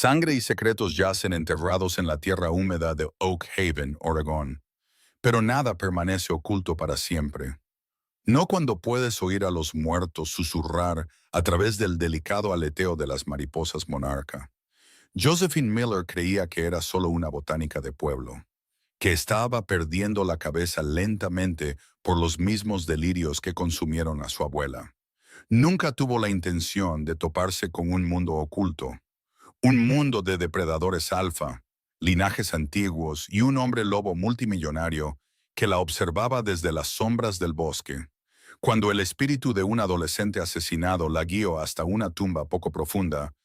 Sangre y secretos yacen enterrados en la tierra húmeda de Oak Haven, Oregón, pero nada permanece oculto para siempre. No cuando puedes oír a los muertos susurrar a través del delicado aleteo de las mariposas monarca. Josephine Miller creía que era solo una botánica de pueblo, que estaba perdiendo la cabeza lentamente por los mismos delirios que consumieron a su abuela. Nunca tuvo la intención de toparse con un mundo oculto, un mundo de depredadores alfa, linajes antiguos y un hombre lobo multimillonario que la observaba desde las sombras del bosque. Cuando el espíritu de un adolescente asesinado la guió hasta una tumba poco profunda,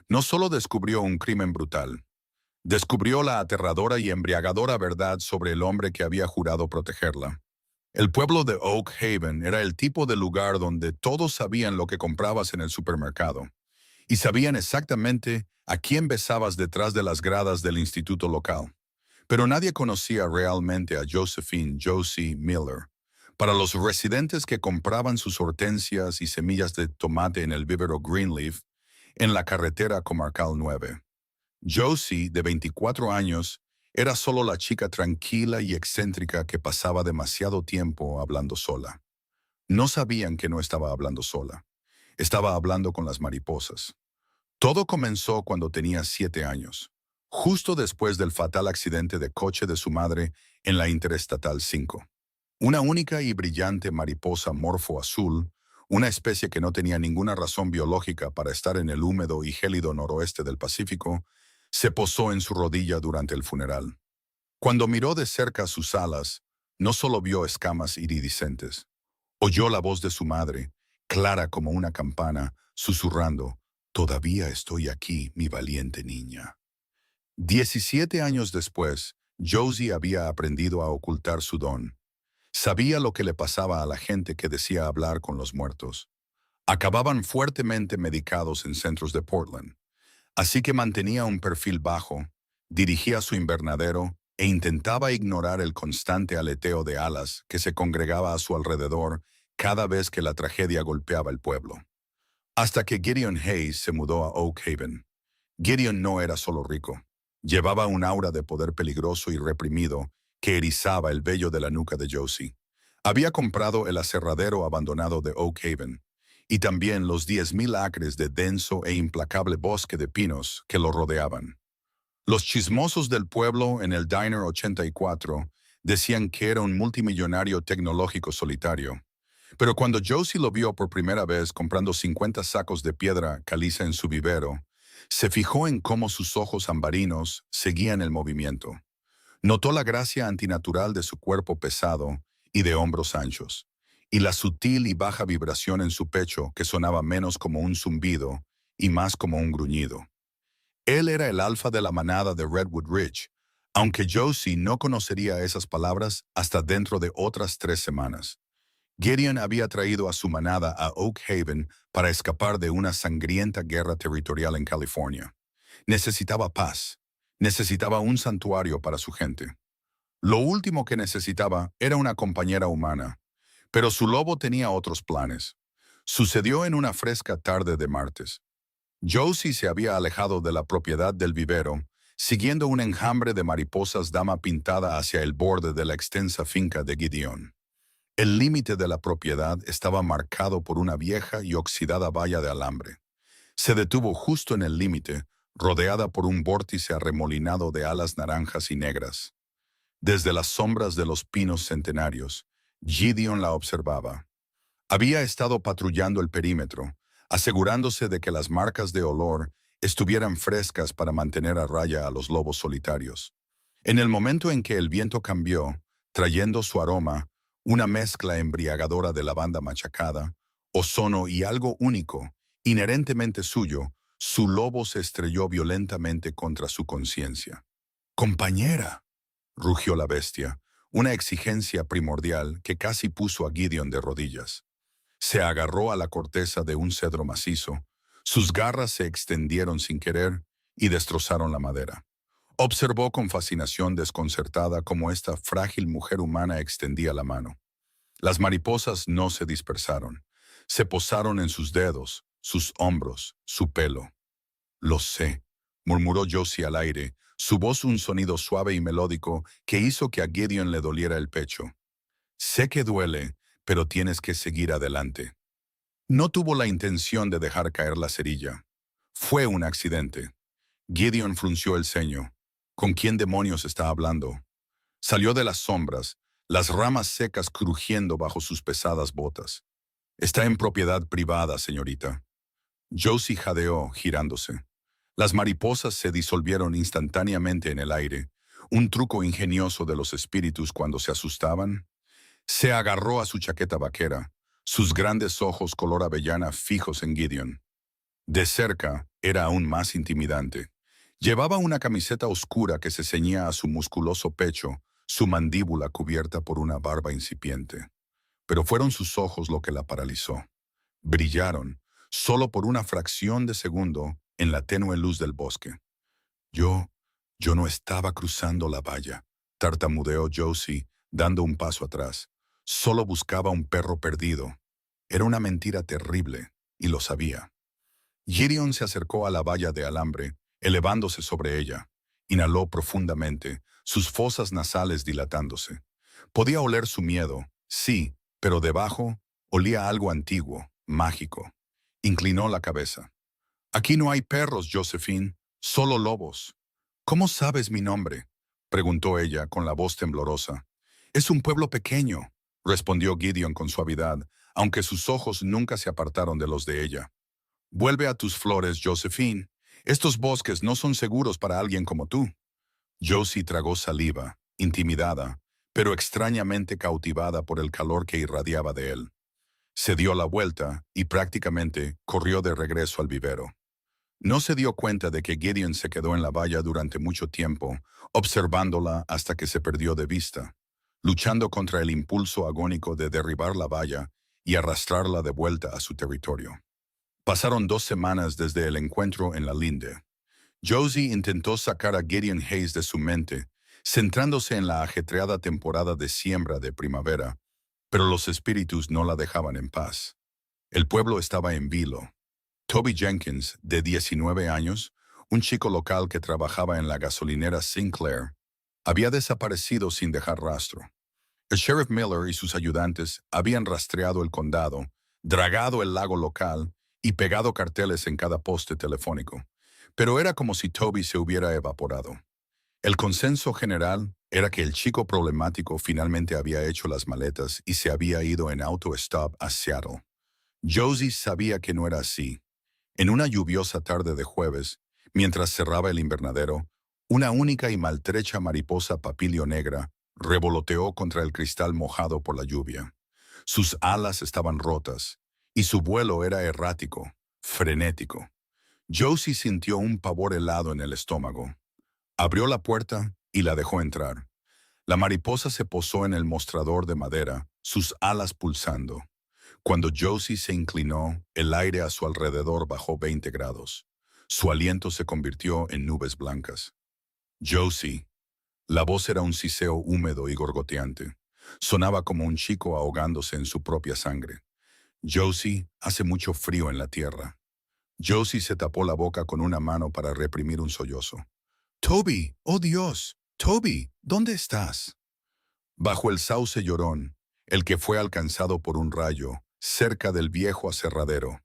no solo descubrió un crimen brutal, descubrió la aterradora y embriagadora verdad sobre el hombre que había jurado protegerla. El pueblo de Oak Haven era el tipo de lugar donde todos sabían lo que comprabas en el supermercado y sabían exactamente a quién besabas detrás de las gradas del instituto local. Pero nadie conocía realmente a Josephine Josie Miller. Para los residentes que compraban sus hortensias y semillas de tomate en el vivero Greenleaf, en la carretera comarcal 9. Josie, de 24 años, era solo la chica tranquila y excéntrica que pasaba demasiado tiempo hablando sola. No sabían que no estaba hablando sola. Estaba hablando con las mariposas. Todo comenzó cuando tenía 7 años, justo después del fatal accidente de coche de su madre en la Interestatal 5. Una única y brillante mariposa morfo azul, una especie que no tenía ninguna razón biológica para estar en el húmedo y gélido noroeste del Pacífico, se posó en su rodilla durante el funeral. Cuando miró de cerca sus alas, no solo vio escamas iridiscentes, oyó la voz de su madre, clara como una campana, susurrando: «Todavía estoy aquí, mi valiente niña». 17 años después, Josie había aprendido a ocultar su don. Sabía lo que le pasaba a la gente que decía hablar con los muertos. Acababan fuertemente medicados en centros de Portland. Así que mantenía un perfil bajo, dirigía su invernadero e intentaba ignorar el constante aleteo de alas que se congregaba a su alrededor cada vez que la tragedia golpeaba el pueblo. Hasta que Gideon Hayes se mudó a Oak Haven. Gideon no era solo rico. Llevaba un aura de poder peligroso y reprimido que erizaba el vello de la nuca de Josie. Había comprado el aserradero abandonado de Oak Haven y también los 10,000 acres de denso e implacable bosque de pinos que lo rodeaban. Los chismosos del pueblo en el Diner 84 decían que era un multimillonario tecnológico solitario. Pero cuando Josie lo vio por primera vez comprando 50 sacos de piedra caliza en su vivero, se fijó en cómo sus ojos ambarinos seguían el movimiento. Notó la gracia antinatural de su cuerpo pesado y de hombros anchos, y la sutil y baja vibración en su pecho que sonaba menos como un zumbido y más como un gruñido. Él era el alfa de la manada de Redwood Ridge, aunque Josie no conocería esas palabras hasta dentro de otras 3 semanas. Gideon había traído a su manada a Oak Haven para escapar de una sangrienta guerra territorial en California. Necesitaba paz. Necesitaba un santuario para su gente. Lo último que necesitaba era una compañera humana. Pero su lobo tenía otros planes. Sucedió en una fresca tarde de martes. Josie se había alejado de la propiedad del vivero, siguiendo un enjambre de mariposas dama pintada hacia el borde de la extensa finca de Gideon. El límite de la propiedad estaba marcado por una vieja y oxidada valla de alambre. Se detuvo justo en el límite, rodeada por un vórtice arremolinado de alas naranjas y negras. Desde las sombras de los pinos centenarios, Gideon la observaba. Había estado patrullando el perímetro, asegurándose de que las marcas de olor estuvieran frescas para mantener a raya a los lobos solitarios. En el momento en que el viento cambió, trayendo su aroma, una mezcla embriagadora de lavanda machacada, ozono y algo único, inherentemente suyo, su lobo se estrelló violentamente contra su conciencia. «Compañera», rugió la bestia, una exigencia primordial que casi puso a Gideon de rodillas. Se agarró a la corteza de un cedro macizo, sus garras se extendieron sin querer y destrozaron la madera. Observó con fascinación desconcertada cómo esta frágil mujer humana extendía la mano. Las mariposas no se dispersaron, se posaron en sus dedos, sus hombros, su pelo. «Lo sé», murmuró Josie al aire, su voz un sonido suave y melódico que hizo que a Gideon le doliera el pecho. Sé que duele, pero tienes que seguir adelante. No tuvo la intención de dejar caer la cerilla. Fue un accidente. Gideon frunció el ceño. ¿Con quién demonios está hablando? Salió de las sombras, las ramas secas crujiendo bajo sus pesadas botas. Está en propiedad privada, señorita. Josie jadeó, girándose. Las mariposas se disolvieron instantáneamente en el aire, un truco ingenioso de los espíritus cuando se asustaban. Se agarró a su chaqueta vaquera, sus grandes ojos color avellana fijos en Gideon. De cerca, era aún más intimidante. Llevaba una camiseta oscura que se ceñía a su musculoso pecho, su mandíbula cubierta por una barba incipiente. Pero fueron sus ojos lo que la paralizó. Brillaron, solo por una fracción de segundo, en la tenue luz del bosque. Yo, yo no estaba cruzando la valla, tartamudeó Josie, dando un paso atrás. Solo buscaba un perro perdido. Era una mentira terrible, y lo sabía. Gideon se acercó a la valla de alambre, elevándose sobre ella. Inhaló profundamente, sus fosas nasales dilatándose. Podía oler su miedo, sí, pero debajo olía algo antiguo, mágico. Inclinó la cabeza. Aquí no hay perros, Josephine, solo lobos. ¿Cómo sabes mi nombre? Preguntó ella con la voz temblorosa. Es un pueblo pequeño, respondió Gideon con suavidad, aunque sus ojos nunca se apartaron de los de ella. Vuelve a tus flores, Josephine. Estos bosques no son seguros para alguien como tú. Josie tragó saliva, intimidada, pero extrañamente cautivada por el calor que irradiaba de él. Se dio la vuelta y prácticamente corrió de regreso al vivero. No se dio cuenta de que Gideon se quedó en la valla durante mucho tiempo, observándola hasta que se perdió de vista, luchando contra el impulso agónico de derribar la valla y arrastrarla de vuelta a su territorio. Pasaron 2 semanas desde el encuentro en la linde. Josie intentó sacar a Gideon Hayes de su mente, centrándose en la ajetreada temporada de siembra de primavera, pero los espíritus no la dejaban en paz. El pueblo estaba en vilo. Toby Jenkins, de 19 años, un chico local que trabajaba en la gasolinera Sinclair, había desaparecido sin dejar rastro. El sheriff Miller y sus ayudantes habían rastreado el condado, dragado el lago local y pegado carteles en cada poste telefónico. Pero era como si Toby se hubiera evaporado. El consenso general era que el chico problemático finalmente había hecho las maletas y se había ido en auto-stop a Seattle. Josie sabía que no era así. En una lluviosa tarde de jueves, mientras cerraba el invernadero, una única y maltrecha mariposa papilio negra revoloteó contra el cristal mojado por la lluvia. Sus alas estaban rotas, y su vuelo era errático, frenético. Josie sintió un pavor helado en el estómago. Abrió la puerta y la dejó entrar. La mariposa se posó en el mostrador de madera, sus alas pulsando. Cuando Josie se inclinó, el aire a su alrededor bajó 20 grados. Su aliento se convirtió en nubes blancas. Josie. La voz era un siseo húmedo y gorgoteante. Sonaba como un chico ahogándose en su propia sangre. Josie, hace mucho frío en la tierra. Josie se tapó la boca con una mano para reprimir un sollozo. Toby, oh Dios, Toby, ¿dónde estás? Bajo el sauce llorón, el que fue alcanzado por un rayo, cerca del viejo aserradero.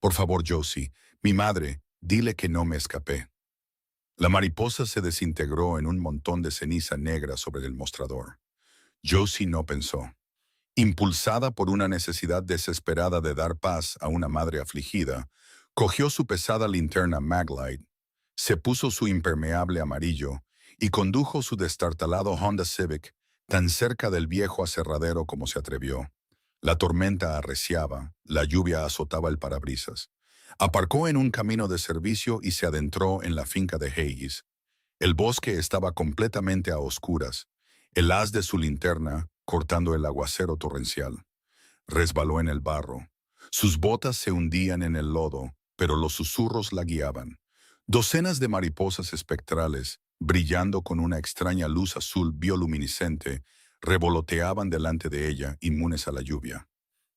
Por favor, Josie, mi madre, dile que no me escapé. La mariposa se desintegró en un montón de ceniza negra sobre el mostrador. Josie no pensó. Impulsada por una necesidad desesperada de dar paz a una madre afligida, cogió su pesada linterna Maglite, se puso su impermeable amarillo y condujo su destartalado Honda Civic tan cerca del viejo aserradero como se atrevió. La tormenta arreciaba, la lluvia azotaba el parabrisas. Aparcó en un camino de servicio y se adentró en la finca de Hayes. El bosque estaba completamente a oscuras, el haz de su linterna cortando el aguacero torrencial. Resbaló en el barro. Sus botas se hundían en el lodo, pero los susurros la guiaban. Docenas de mariposas espectrales, brillando con una extraña luz azul bioluminiscente, revoloteaban delante de ella, inmunes a la lluvia.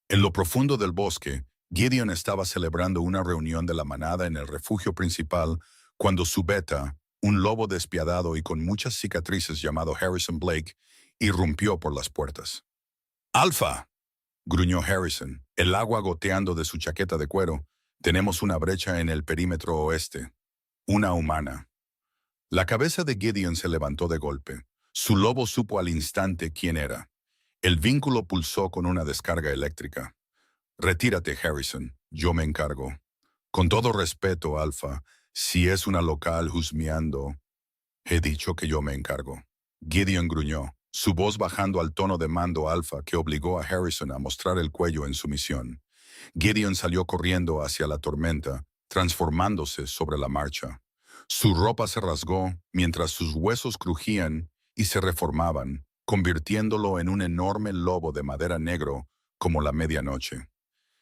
En lo profundo del bosque, Gideon estaba celebrando una reunión de la manada en el refugio principal cuando su beta, un lobo despiadado y con muchas cicatrices llamado Harrison Blake, irrumpió por las puertas. ¡Alfa!, gruñó Harrison, el agua goteando de su chaqueta de cuero. Tenemos una brecha en el perímetro oeste. Una humana. La cabeza de Gideon se levantó de golpe. Su lobo supo al instante quién era. El vínculo pulsó con una descarga eléctrica. Retírate, Harrison. Yo me encargo. Con todo respeto, Alfa, si es una local husmeando, he dicho que yo me encargo. Gideon gruñó, su voz bajando al tono de mando alfa que obligó a Harrison a mostrar el cuello en sumisión. Gideon salió corriendo hacia la tormenta, transformándose sobre la marcha. Su ropa se rasgó mientras sus huesos crujían y se reformaban, convirtiéndolo en un enorme lobo de madera negro como la medianoche.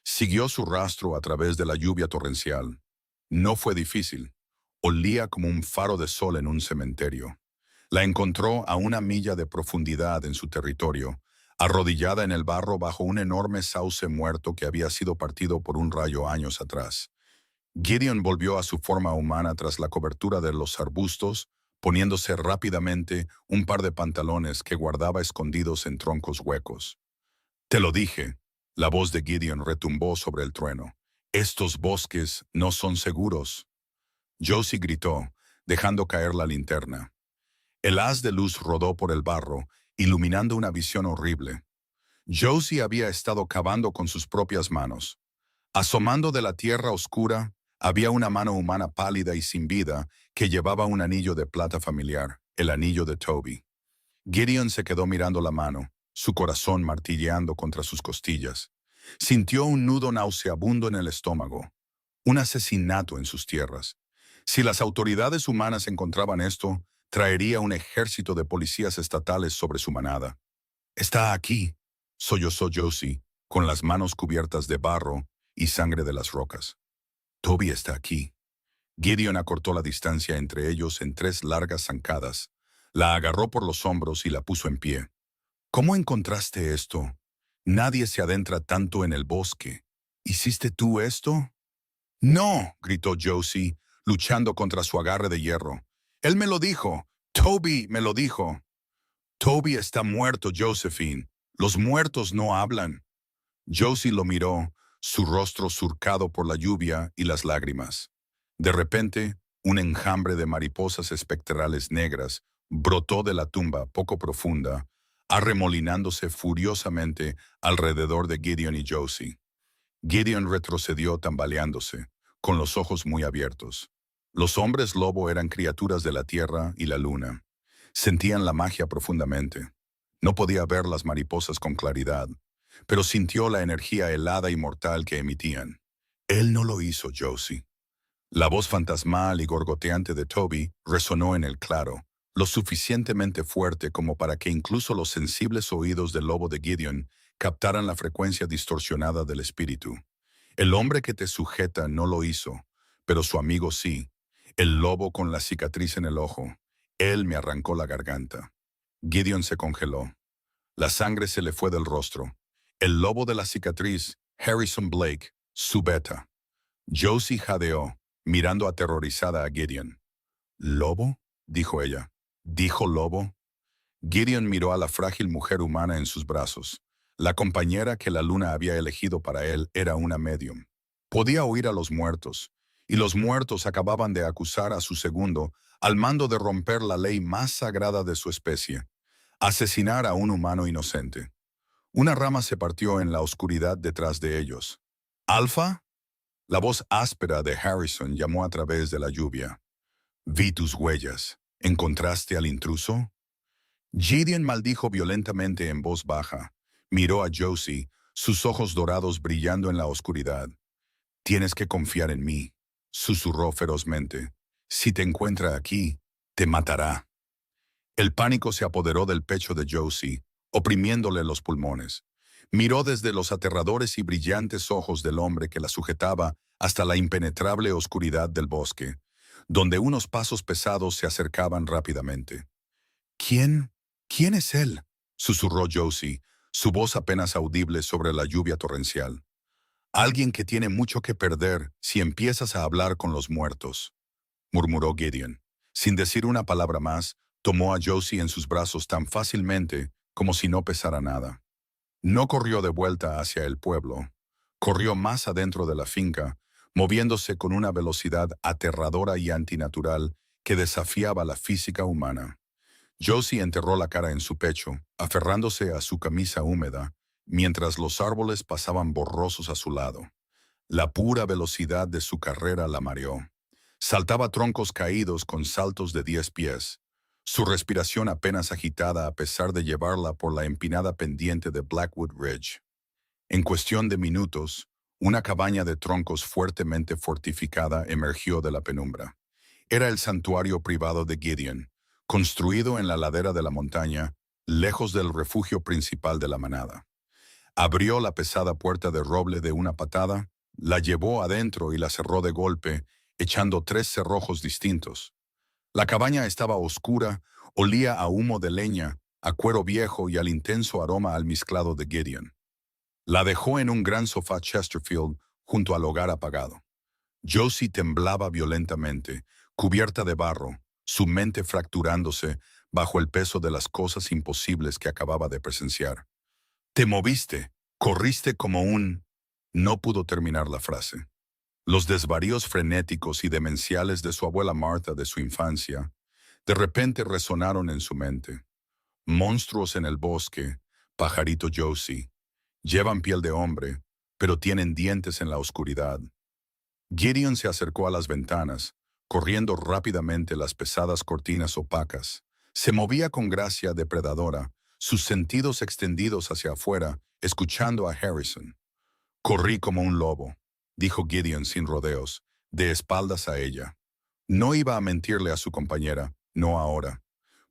Siguió su rastro a través de la lluvia torrencial. No fue difícil. Olía como un faro de sol en un cementerio. La encontró a 1 milla de profundidad en su territorio, arrodillada en el barro bajo un enorme sauce muerto que había sido partido por un rayo años atrás. Gideon volvió a su forma humana tras la cobertura de los arbustos, poniéndose rápidamente un par de pantalones que guardaba escondidos en troncos huecos. «Te lo dije», la voz de Gideon retumbó sobre el trueno. «Estos bosques no son seguros». Josie gritó, dejando caer la linterna. El haz de luz rodó por el barro, iluminando una visión horrible. Josie había estado cavando con sus propias manos. Asomando de la tierra oscura, había una mano humana pálida y sin vida que llevaba un anillo de plata familiar, el anillo de Toby. Gideon se quedó mirando la mano, su corazón martilleando contra sus costillas. Sintió un nudo nauseabundo en el estómago, un asesinato en sus tierras. Si las autoridades humanas encontraban esto, traería un ejército de policías estatales sobre su manada. «Está aquí», sollozó Josie, con las manos cubiertas de barro y sangre de las rocas. «Toby está aquí». Gideon acortó la distancia entre ellos en 3 largas zancadas. La agarró por los hombros y la puso en pie. «¿Cómo encontraste esto? Nadie se adentra tanto en el bosque. ¿Hiciste tú esto?» «No», gritó Josie, luchando contra su agarre de hierro. «Él me lo dijo. Toby me lo dijo». «Toby está muerto, Josephine. Los muertos no hablan». Josie lo miró, su rostro surcado por la lluvia y las lágrimas. De repente, un enjambre de mariposas espectrales negras brotó de la tumba poco profunda, arremolinándose furiosamente alrededor de Gideon y Josie. Gideon retrocedió tambaleándose, con los ojos muy abiertos. Los hombres lobo eran criaturas de la tierra y la luna. Sentían la magia profundamente. No podía ver las mariposas con claridad, pero sintió la energía helada y mortal que emitían. «Él no lo hizo, Josie». La voz fantasmal y gorgoteante de Toby resonó en el claro, lo suficientemente fuerte como para que incluso los sensibles oídos del lobo de Gideon captaran la frecuencia distorsionada del espíritu. «El hombre que te sujeta no lo hizo, pero su amigo sí. El lobo con la cicatriz en el ojo. Él me arrancó la garganta». Gideon se congeló. La sangre se le fue del rostro. El lobo de la cicatriz, Harrison Blake, su beta. Josie jadeó, mirando aterrorizada a Gideon. «¿Lobo?», dijo ella. «¿Dijo lobo?». Gideon miró a la frágil mujer humana en sus brazos. La compañera que la luna había elegido para él era una medium. Podía oír a los muertos, y los muertos acababan de acusar a su segundo al mando de romper la ley más sagrada de su especie, asesinar a un humano inocente. Una rama se partió en la oscuridad detrás de ellos. «¿Alfa?». La voz áspera de Harrison llamó a través de la lluvia. «Vi tus huellas. ¿Encontraste al intruso?». Gideon maldijo violentamente en voz baja. Miró a Josie, sus ojos dorados brillando en la oscuridad. «Tienes que confiar en mí», susurró ferozmente. «Si te encuentra aquí, te matará». El pánico se apoderó del pecho de Josie, oprimiéndole los pulmones. Miró desde los aterradores y brillantes ojos del hombre que la sujetaba hasta la impenetrable oscuridad del bosque, donde unos pasos pesados se acercaban rápidamente. «¿Quién es él?», susurró Josie, su voz apenas audible sobre la lluvia torrencial. «Alguien que tiene mucho que perder si empiezas a hablar con los muertos». murmuró Gideon. Sin decir una palabra más, tomó a Josie en sus brazos tan fácilmente como si no pesara nada. No corrió de vuelta hacia el pueblo. Corrió más adentro de la finca, moviéndose con una velocidad aterradora y antinatural que desafiaba la física humana. Josie enterró la cara en su pecho, aferrándose a su camisa húmeda, mientras los árboles pasaban borrosos a su lado. La pura velocidad de su carrera la mareó. Saltaba troncos caídos con saltos de 10 pies, su respiración apenas agitada a pesar de llevarla por la empinada pendiente de Blackwood Ridge. En cuestión de minutos, una cabaña de troncos fuertemente fortificada emergió de la penumbra. Era el santuario privado de Gideon, construido en la ladera de la montaña, lejos del refugio principal de la manada. Abrió la pesada puerta de roble de una patada, la llevó adentro y la cerró de golpe, echando 3 cerrojos distintos. La cabaña estaba oscura, olía a humo de leña, a cuero viejo y al intenso aroma almizclado de Gideon. La dejó en un gran sofá Chesterfield junto al hogar apagado. Josie temblaba violentamente, cubierta de barro, su mente fracturándose bajo el peso de las cosas imposibles que acababa de presenciar. Te moviste, corriste como un... No pudo terminar la frase. Los desvaríos frenéticos y demenciales de su abuela Martha de su infancia, de repente resonaron en su mente. Monstruos en el bosque, pajarito Josie, llevan piel de hombre, pero tienen dientes en la oscuridad. Gideon se acercó a las ventanas, corriendo rápidamente las pesadas cortinas opacas. Se movía con gracia depredadora, sus sentidos extendidos hacia afuera, escuchando a Harrison. Corrí como un lobo, dijo Gideon sin rodeos, de espaldas a ella. No iba a mentirle a su compañera, no ahora.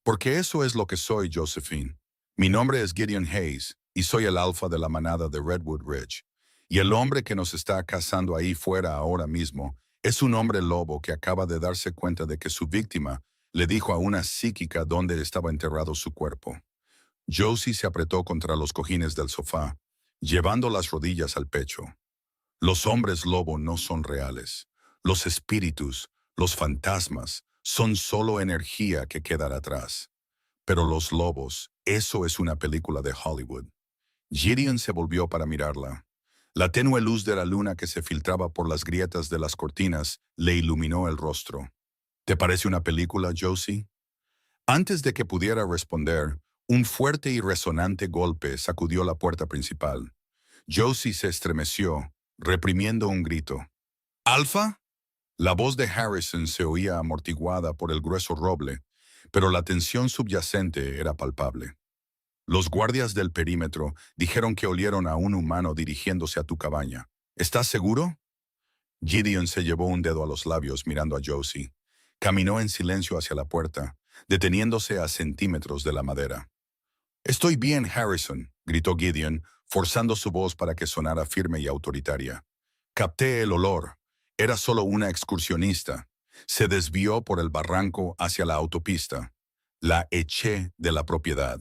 Porque eso es lo que soy, Josephine. Mi nombre es Gideon Hayes, y soy el alfa de la manada de Redwood Ridge. Y el hombre que nos está cazando ahí fuera ahora mismo es un hombre lobo que acaba de darse cuenta de que su víctima le dijo a una psíquica dónde estaba enterrado su cuerpo. Josie se apretó contra los cojines del sofá, llevando las rodillas al pecho. Los hombres lobo no son reales. Los espíritus, los fantasmas, son solo energía que quedará atrás. Pero los lobos, eso es una película de Hollywood. Gideon se volvió para mirarla. La tenue luz de la luna que se filtraba por las grietas de las cortinas le iluminó el rostro. ¿Te parece una película, Josie? Antes de que pudiera responder, un fuerte y resonante golpe sacudió la puerta principal. Josie se estremeció, reprimiendo un grito. ¿Alfa? La voz de Harrison se oía amortiguada por el grueso roble, pero la tensión subyacente era palpable. Los guardias del perímetro dijeron que olieron a un humano dirigiéndose a tu cabaña. ¿Estás seguro? Gideon se llevó un dedo a los labios mirando a Josie. Caminó en silencio hacia la puerta, deteniéndose a centímetros de la madera. Estoy bien, Harrison, gritó Gideon, forzando su voz para que sonara firme y autoritaria. Capté el olor. Era solo una excursionista. Se desvió por el barranco hacia la autopista. La eché de la propiedad.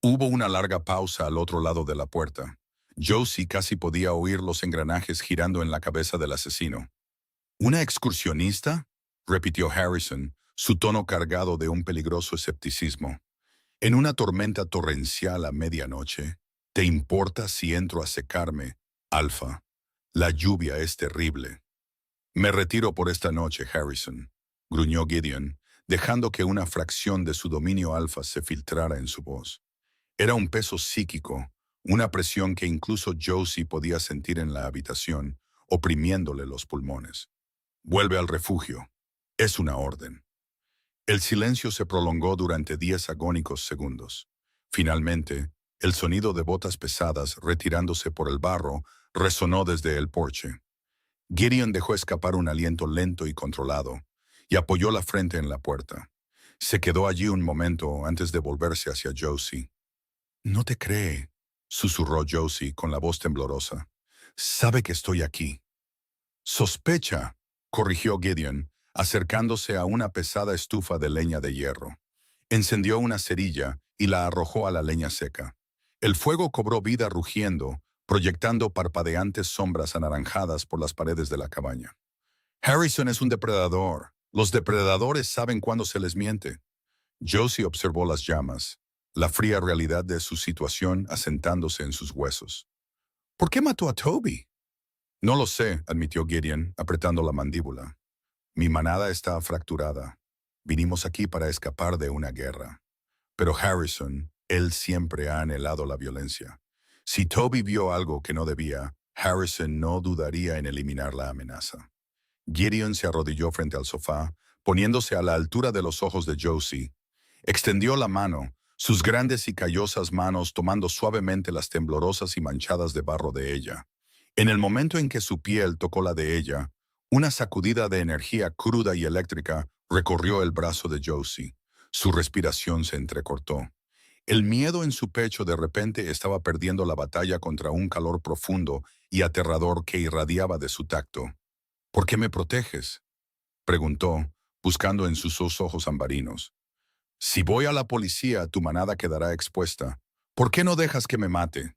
Hubo una larga pausa al otro lado de la puerta. Josie casi podía oír los engranajes girando en la cabeza del asesino. ¿Una excursionista?, repitió Harrison, su tono cargado de un peligroso escepticismo. En una tormenta torrencial a medianoche, ¿te importa si entro a secarme, Alfa? La lluvia es terrible. Me retiro por esta noche, Harrison, gruñó Gideon, dejando que una fracción de su dominio alfa se filtrara en su voz. Era un peso psíquico, una presión que incluso Josie podía sentir en la habitación, oprimiéndole los pulmones. Vuelve al refugio. Es una orden. El silencio se prolongó durante 10 agónicos segundos. Finalmente, el sonido de botas pesadas retirándose por el barro resonó desde el porche. Gideon dejó escapar un aliento lento y controlado, y apoyó la frente en la puerta. Se quedó allí un momento antes de volverse hacia Josie. «No te cree», susurró Josie con la voz temblorosa. «Sabe que estoy aquí». «Sospecha», corrigió Gideon, acercándose a una pesada estufa de leña de hierro. Encendió una cerilla y la arrojó a la leña seca. El fuego cobró vida rugiendo, proyectando parpadeantes sombras anaranjadas por las paredes de la cabaña. «Harrison es un depredador», Los depredadores saben cuándo se les miente. Josie observó las llamas, la fría realidad de su situación asentándose en sus huesos. ¿Por qué mató a Toby? No lo sé, admitió Gideon, apretando la mandíbula. Mi manada está fracturada. Vinimos aquí para escapar de una guerra. Pero Harrison, él siempre ha anhelado la violencia. Si Toby vio algo que no debía, Harrison no dudaría en eliminar la amenaza. Gideon se arrodilló frente al sofá, poniéndose a la altura de los ojos de Josie. Extendió la mano, sus grandes y callosas manos tomando suavemente las temblorosas y manchadas de barro de ella. En el momento en que su piel tocó la de ella, una sacudida de energía cruda y eléctrica recorrió el brazo de Josie. Su respiración se entrecortó. El miedo en su pecho de repente estaba perdiendo la batalla contra un calor profundo y aterrador que irradiaba de su tacto. ¿Por qué me proteges?, preguntó, buscando en sus dos ojos ambarinos. Si voy a la policía, tu manada quedará expuesta. ¿Por qué no dejas que me mate?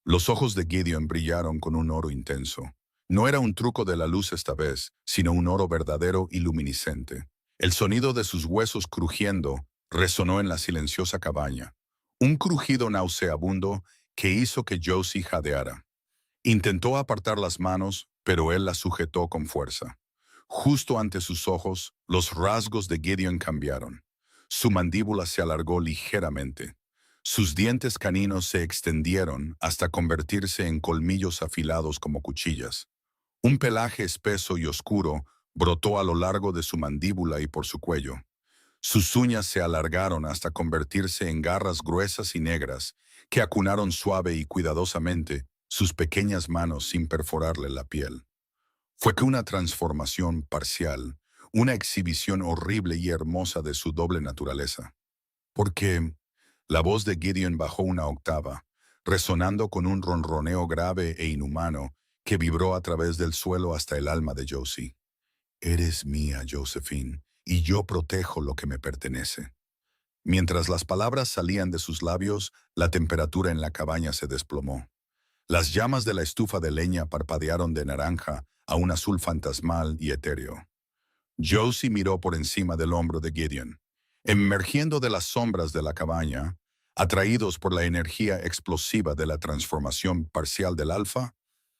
Los ojos de Gideon brillaron con un oro intenso. No era un truco de la luz esta vez, sino un oro verdadero y luminiscente. El sonido de sus huesos crujiendo resonó en la silenciosa cabaña. Un crujido nauseabundo que hizo que Josie jadeara. Intentó apartar las manos, pero él las sujetó con fuerza. Justo ante sus ojos, los rasgos de Gideon cambiaron. Su mandíbula se alargó ligeramente. Sus dientes caninos se extendieron hasta convertirse en colmillos afilados como cuchillas. Un pelaje espeso y oscuro brotó a lo largo de su mandíbula y por su cuello. Sus uñas se alargaron hasta convertirse en garras gruesas y negras que acunaron suave y cuidadosamente sus pequeñas manos sin perforarle la piel. Fue que una transformación parcial, una exhibición horrible y hermosa de su doble naturaleza. Porque la voz de Gideon bajó una octava, resonando con un ronroneo grave e inhumano que vibró a través del suelo hasta el alma de Josie. Eres mía, Josephine, y yo protejo lo que me pertenece. Mientras las palabras salían de sus labios, la temperatura en la cabaña se desplomó. Las llamas de la estufa de leña parpadearon de naranja a un azul fantasmal y etéreo. Josie miró por encima del hombro de Gideon. Emergiendo de las sombras de la cabaña, atraídos por la energía explosiva de la transformación parcial del alfa,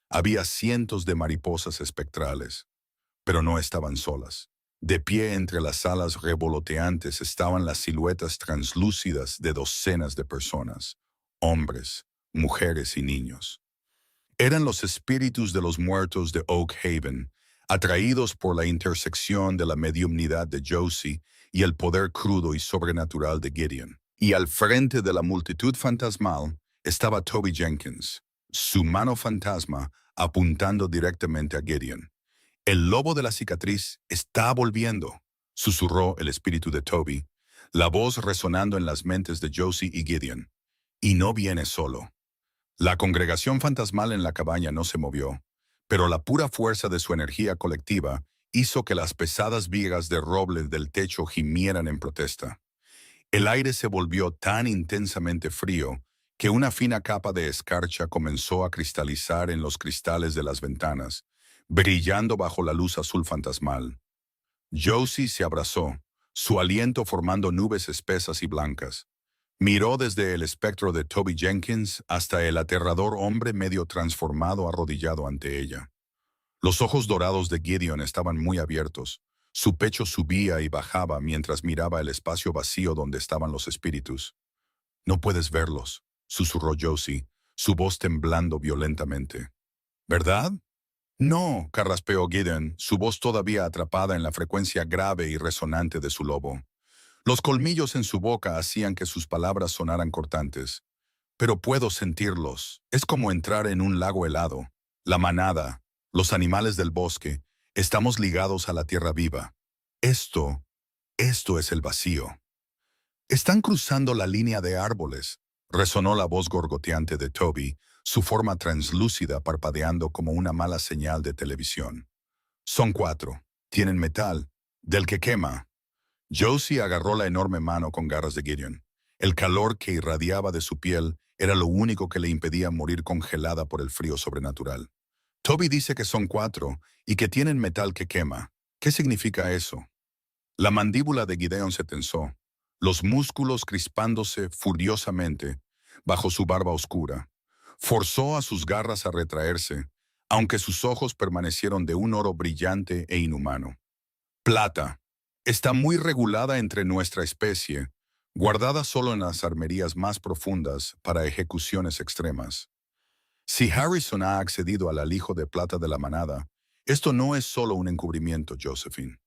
había cientos de mariposas espectrales. Pero no estaban solas. De pie entre las alas revoloteantes estaban las siluetas translúcidas de docenas de personas, hombres, mujeres y niños. Eran los espíritus de los muertos de Oak Haven, atraídos por la intersección de la mediumnidad de Josie y el poder crudo y sobrenatural de Gideon. Y al frente de la multitud fantasmal estaba Toby Jenkins, su mano fantasma apuntando directamente a Gideon. El lobo de la cicatriz está volviendo, susurró el espíritu de Toby, la voz resonando en las mentes de Josie y Gideon. Y no viene solo. La congregación fantasmal en la cabaña no se movió, pero la pura fuerza de su energía colectiva hizo que las pesadas vigas de roble del techo gimieran en protesta. El aire se volvió tan intensamente frío que una fina capa de escarcha comenzó a cristalizar en los cristales de las ventanas, brillando bajo la luz azul fantasmal. Josie se abrazó, su aliento formando nubes espesas y blancas. Miró desde el espectro de Toby Jenkins hasta el aterrador hombre medio transformado arrodillado ante ella. Los ojos dorados de Gideon estaban muy abiertos. Su pecho subía y bajaba mientras miraba el espacio vacío donde estaban los espíritus. «No puedes verlos», susurró Josie, su voz temblando violentamente. «¿Verdad?» «No», carraspeó Gideon, su voz todavía atrapada en la frecuencia grave y resonante de su lobo. Los colmillos en su boca hacían que sus palabras sonaran cortantes. «Pero puedo sentirlos. Es como entrar en un lago helado. La manada, los animales del bosque, estamos ligados a la tierra viva. Esto es el vacío». «Están cruzando la línea de árboles», resonó la voz gorgoteante de Toby, su forma translúcida parpadeando como una mala señal de televisión. «Son 4. Tienen metal, del que quema». Josie agarró la enorme mano con garras de Gideon. El calor que irradiaba de su piel era lo único que le impedía morir congelada por el frío sobrenatural. «Toby dice que son 4 y que tienen metal que quema. ¿Qué significa eso? La mandíbula de Gideon se tensó, los músculos crispándose furiosamente bajo su barba oscura. Forzó a sus garras a retraerse, aunque sus ojos permanecieron de un oro brillante e inhumano. Plata. Está muy regulada entre nuestra especie, guardada solo en las armerías más profundas para ejecuciones extremas. Si Harrison ha accedido al alijo de plata de la manada, esto no es solo un encubrimiento, Josephine.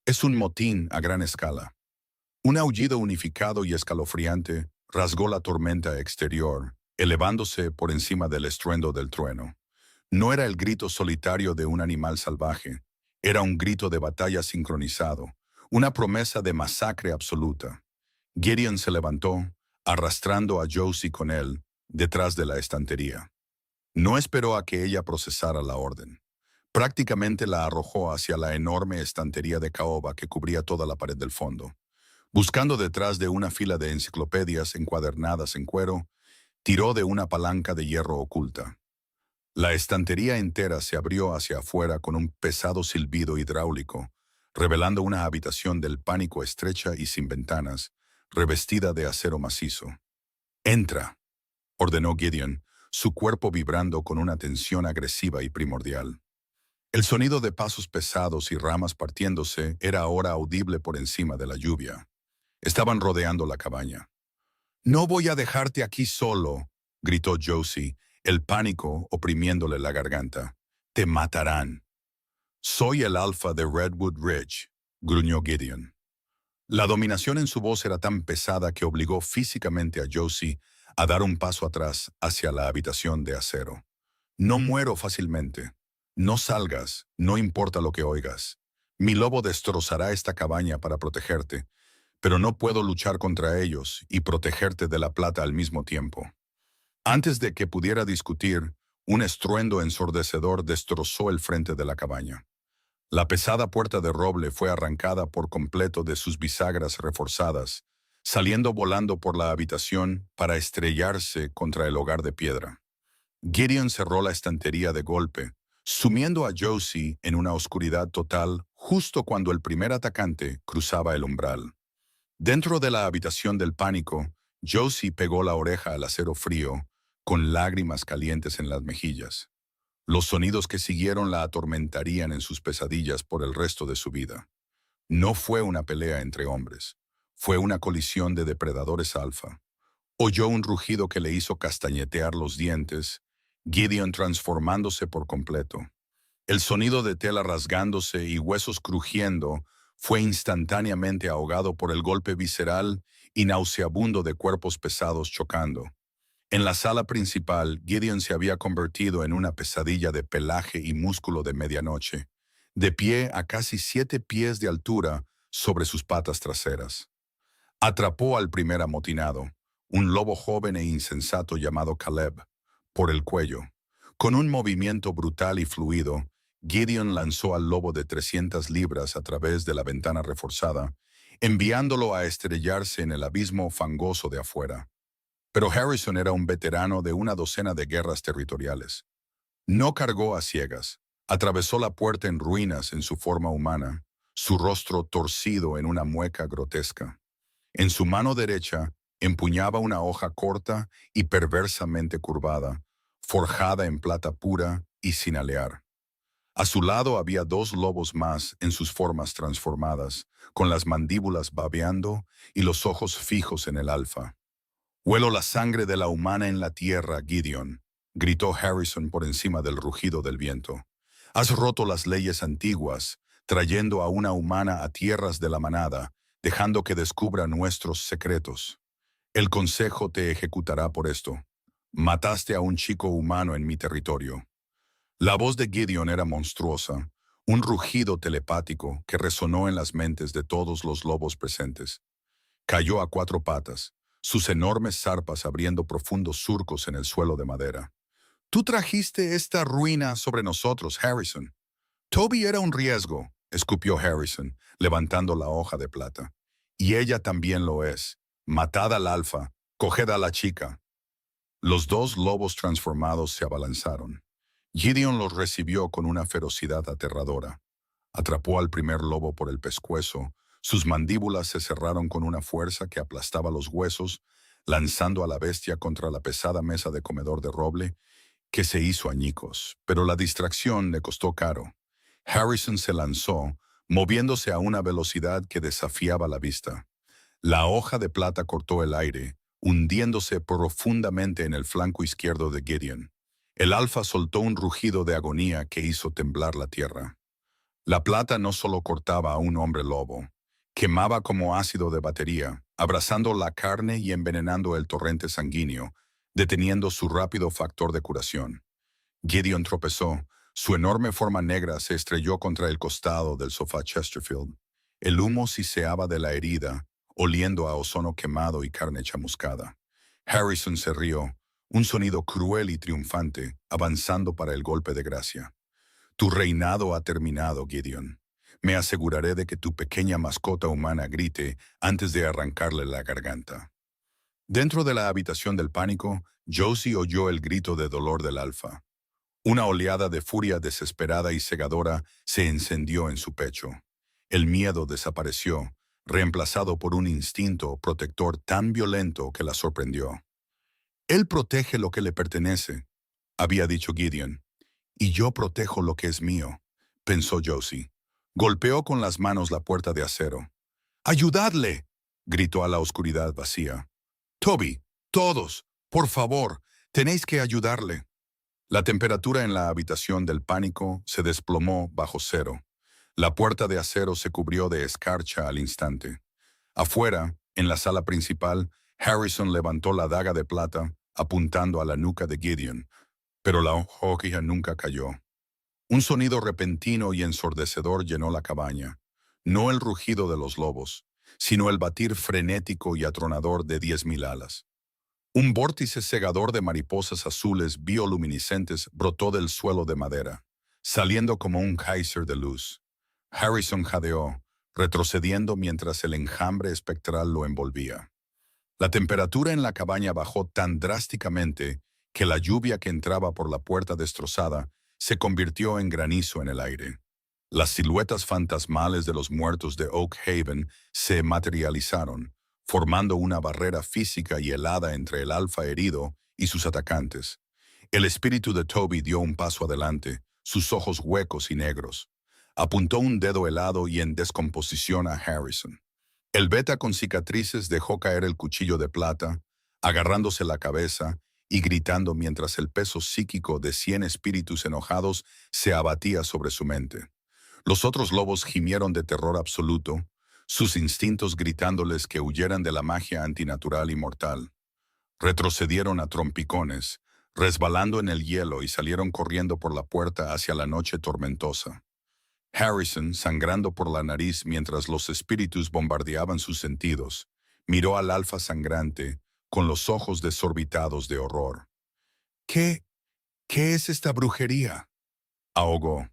Es un motín a gran escala. Un aullido unificado y escalofriante rasgó la tormenta exterior, elevándose por encima del estruendo del trueno. No era el grito solitario de un animal salvaje, era un grito de batalla sincronizado, una promesa de masacre absoluta. Gideon se levantó, arrastrando a Josie con él, detrás de la estantería. No esperó a que ella procesara la orden. Prácticamente la arrojó hacia la enorme estantería de caoba que cubría toda la pared del fondo. Buscando detrás de una fila de enciclopedias encuadernadas en cuero, tiró de una palanca de hierro oculta. La estantería entera se abrió hacia afuera con un pesado silbido hidráulico, revelando una habitación del pánico estrecha y sin ventanas, revestida de acero macizo. «Entra», ordenó Gideon, su cuerpo vibrando con una tensión agresiva y primordial. El sonido de pasos pesados y ramas partiéndose era ahora audible por encima de la lluvia. Estaban rodeando la cabaña. «No voy a dejarte aquí solo», gritó Josie, el pánico oprimiéndole la garganta. «Te matarán». «Soy el alfa de Redwood Ridge», gruñó Gideon. La dominación en su voz era tan pesada que obligó físicamente a Josie a dar un paso atrás hacia la habitación de acero. «No muero fácilmente. No salgas, no importa lo que oigas. Mi lobo destrozará esta cabaña para protegerte, pero no puedo luchar contra ellos y protegerte de la plata al mismo tiempo». Antes de que pudiera discutir, un estruendo ensordecedor destrozó el frente de la cabaña. La pesada puerta de roble fue arrancada por completo de sus bisagras reforzadas, saliendo volando por la habitación para estrellarse contra el hogar de piedra. Gideon cerró la estantería de golpe, sumiendo a Josie en una oscuridad total justo cuando el primer atacante cruzaba el umbral. Dentro de la habitación del pánico, Josie pegó la oreja al acero frío, con lágrimas calientes en las mejillas. Los sonidos que siguieron la atormentarían en sus pesadillas por el resto de su vida. No fue una pelea entre hombres, fue una colisión de depredadores alfa. Oyó un rugido que le hizo castañetear los dientes, Gideon transformándose por completo. El sonido de tela rasgándose y huesos crujiendo fue instantáneamente ahogado por el golpe visceral y nauseabundo de cuerpos pesados chocando. En la sala principal, Gideon se había convertido en una pesadilla de pelaje y músculo de medianoche, de pie a casi 7 pies de altura sobre sus patas traseras. Atrapó al primer amotinado, un lobo joven e insensato llamado Caleb, por el cuello. Con un movimiento brutal y fluido, Gideon lanzó al lobo de 300 libras a través de la ventana reforzada, enviándolo a estrellarse en el abismo fangoso de afuera. Pero Harrison era un veterano de una docena de guerras territoriales. No cargó a ciegas. Atravesó la puerta en ruinas en su forma humana, su rostro torcido en una mueca grotesca. En su mano derecha empuñaba una hoja corta y perversamente curvada, forjada en plata pura y sin alear. A su lado había 2 lobos más en sus formas transformadas, con las mandíbulas babeando y los ojos fijos en el alfa. «Huelo la sangre de la humana en la tierra, Gideon», gritó Harrison por encima del rugido del viento. «Has roto las leyes antiguas, trayendo a una humana a tierras de la manada, dejando que descubra nuestros secretos. El consejo te ejecutará por esto. Mataste a un chico humano en mi territorio». La voz de Gideon era monstruosa, un rugido telepático que resonó en las mentes de todos los lobos presentes. Cayó a 4 patas, sus enormes zarpas abriendo profundos surcos en el suelo de madera. «Tú trajiste esta ruina sobre nosotros, Harrison». «Toby era un riesgo», escupió Harrison, levantando la hoja de plata. «Y ella también lo es. Matad al alfa, coged a la chica». Los 2 lobos transformados se abalanzaron. Gideon los recibió con una ferocidad aterradora. Atrapó al primer lobo por el pescuezo. Sus mandíbulas se cerraron con una fuerza que aplastaba los huesos, lanzando a la bestia contra la pesada mesa de comedor de roble, que se hizo añicos. Pero la distracción le costó caro. Harrison se lanzó, moviéndose a una velocidad que desafiaba la vista. La hoja de plata cortó el aire, hundiéndose profundamente en el flanco izquierdo de Gideon. El alfa soltó un rugido de agonía que hizo temblar la tierra. La plata no solo cortaba a un hombre lobo, quemaba como ácido de batería, abrazando la carne y envenenando el torrente sanguíneo, deteniendo su rápido factor de curación. Gideon tropezó. Su enorme forma negra se estrelló contra el costado del sofá Chesterfield. El humo siseaba de la herida, oliendo a ozono quemado y carne chamuscada. Harrison se rió, un sonido cruel y triunfante, avanzando para el golpe de gracia. Tu reinado ha terminado, Gideon. Me aseguraré de que tu pequeña mascota humana grite antes de arrancarle la garganta. Dentro de la habitación del pánico, Josie oyó el grito de dolor del alfa. Una oleada de furia desesperada y cegadora se encendió en su pecho. El miedo desapareció, reemplazado por un instinto protector tan violento que la sorprendió. Él protege lo que le pertenece, había dicho Gideon. Y yo protejo lo que es mío, pensó Josie. Golpeó con las manos la puerta de acero. ¡Ayudadle!, gritó a la oscuridad vacía. Toby, todos, por favor, tenéis que ayudarle. La temperatura en la habitación del pánico se desplomó bajo cero. La puerta de acero se cubrió de escarcha al instante. Afuera, en la sala principal, Harrison levantó la daga de plata, apuntando a la nuca de Gideon, pero la hoja nunca cayó. Un sonido repentino y ensordecedor llenó la cabaña. No el rugido de los lobos, sino el batir frenético y atronador de 10,000 alas. Un vórtice cegador de mariposas azules bioluminiscentes brotó del suelo de madera, saliendo como un geyser de luz. Harrison jadeó, retrocediendo mientras el enjambre espectral lo envolvía. La temperatura en la cabaña bajó tan drásticamente que la lluvia que entraba por la puerta destrozada se convirtió en granizo en el aire. Las siluetas fantasmales de los muertos de Oak Haven se materializaron, formando una barrera física y helada entre el alfa herido y sus atacantes. El espíritu de Toby dio un paso adelante, sus ojos huecos y negros. Apuntó un dedo helado y en descomposición a Harrison. El beta con cicatrices dejó caer el cuchillo de plata, agarrándose la cabeza y gritando mientras el peso psíquico de 100 espíritus enojados se abatía sobre su mente. Los otros lobos gimieron de terror absoluto, sus instintos gritándoles que huyeran de la magia antinatural y mortal. Retrocedieron a trompicones, resbalando en el hielo y salieron corriendo por la puerta hacia la noche tormentosa. Harrison, sangrando por la nariz mientras los espíritus bombardeaban sus sentidos, miró al alfa sangrante con los ojos desorbitados de horror. ¿Qué? ¿Qué es esta brujería?, ahogó.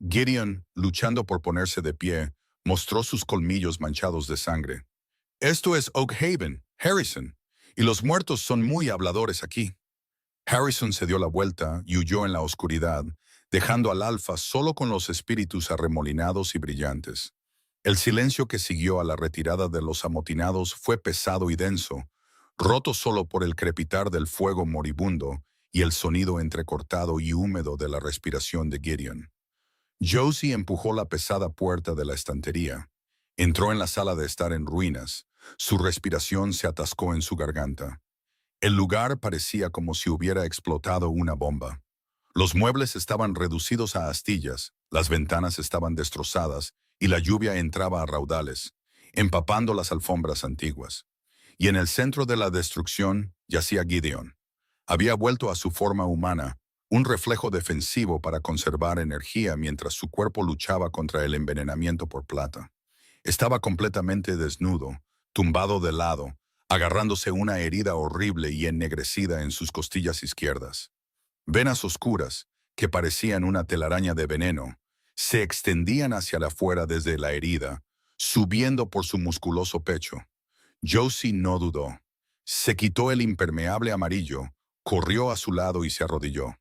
Gideon, luchando por ponerse de pie, mostró sus colmillos manchados de sangre. Esto es Oak Haven, Harrison, y los muertos son muy habladores aquí. Harrison se dio la vuelta y huyó en la oscuridad, dejando al alfa solo con los espíritus arremolinados y brillantes. El silencio que siguió a la retirada de los amotinados fue pesado y denso, roto solo por el crepitar del fuego moribundo y el sonido entrecortado y húmedo de la respiración de Gideon. Josie empujó la pesada puerta de la estantería. Entró en la sala de estar en ruinas. Su respiración se atascó en su garganta. El lugar parecía como si hubiera explotado una bomba. Los muebles estaban reducidos a astillas, las ventanas estaban destrozadas y la lluvia entraba a raudales, empapando las alfombras antiguas. Y en el centro de la destrucción yacía Gideon. Había vuelto a su forma humana, un reflejo defensivo para conservar energía mientras su cuerpo luchaba contra el envenenamiento por plata. Estaba completamente desnudo, tumbado de lado, agarrándose una herida horrible y ennegrecida en sus costillas izquierdas. Venas oscuras, que parecían una telaraña de veneno, se extendían hacia afuera desde la herida, subiendo por su musculoso pecho. Josie no dudó. Se quitó el impermeable amarillo, corrió a su lado y se arrodilló.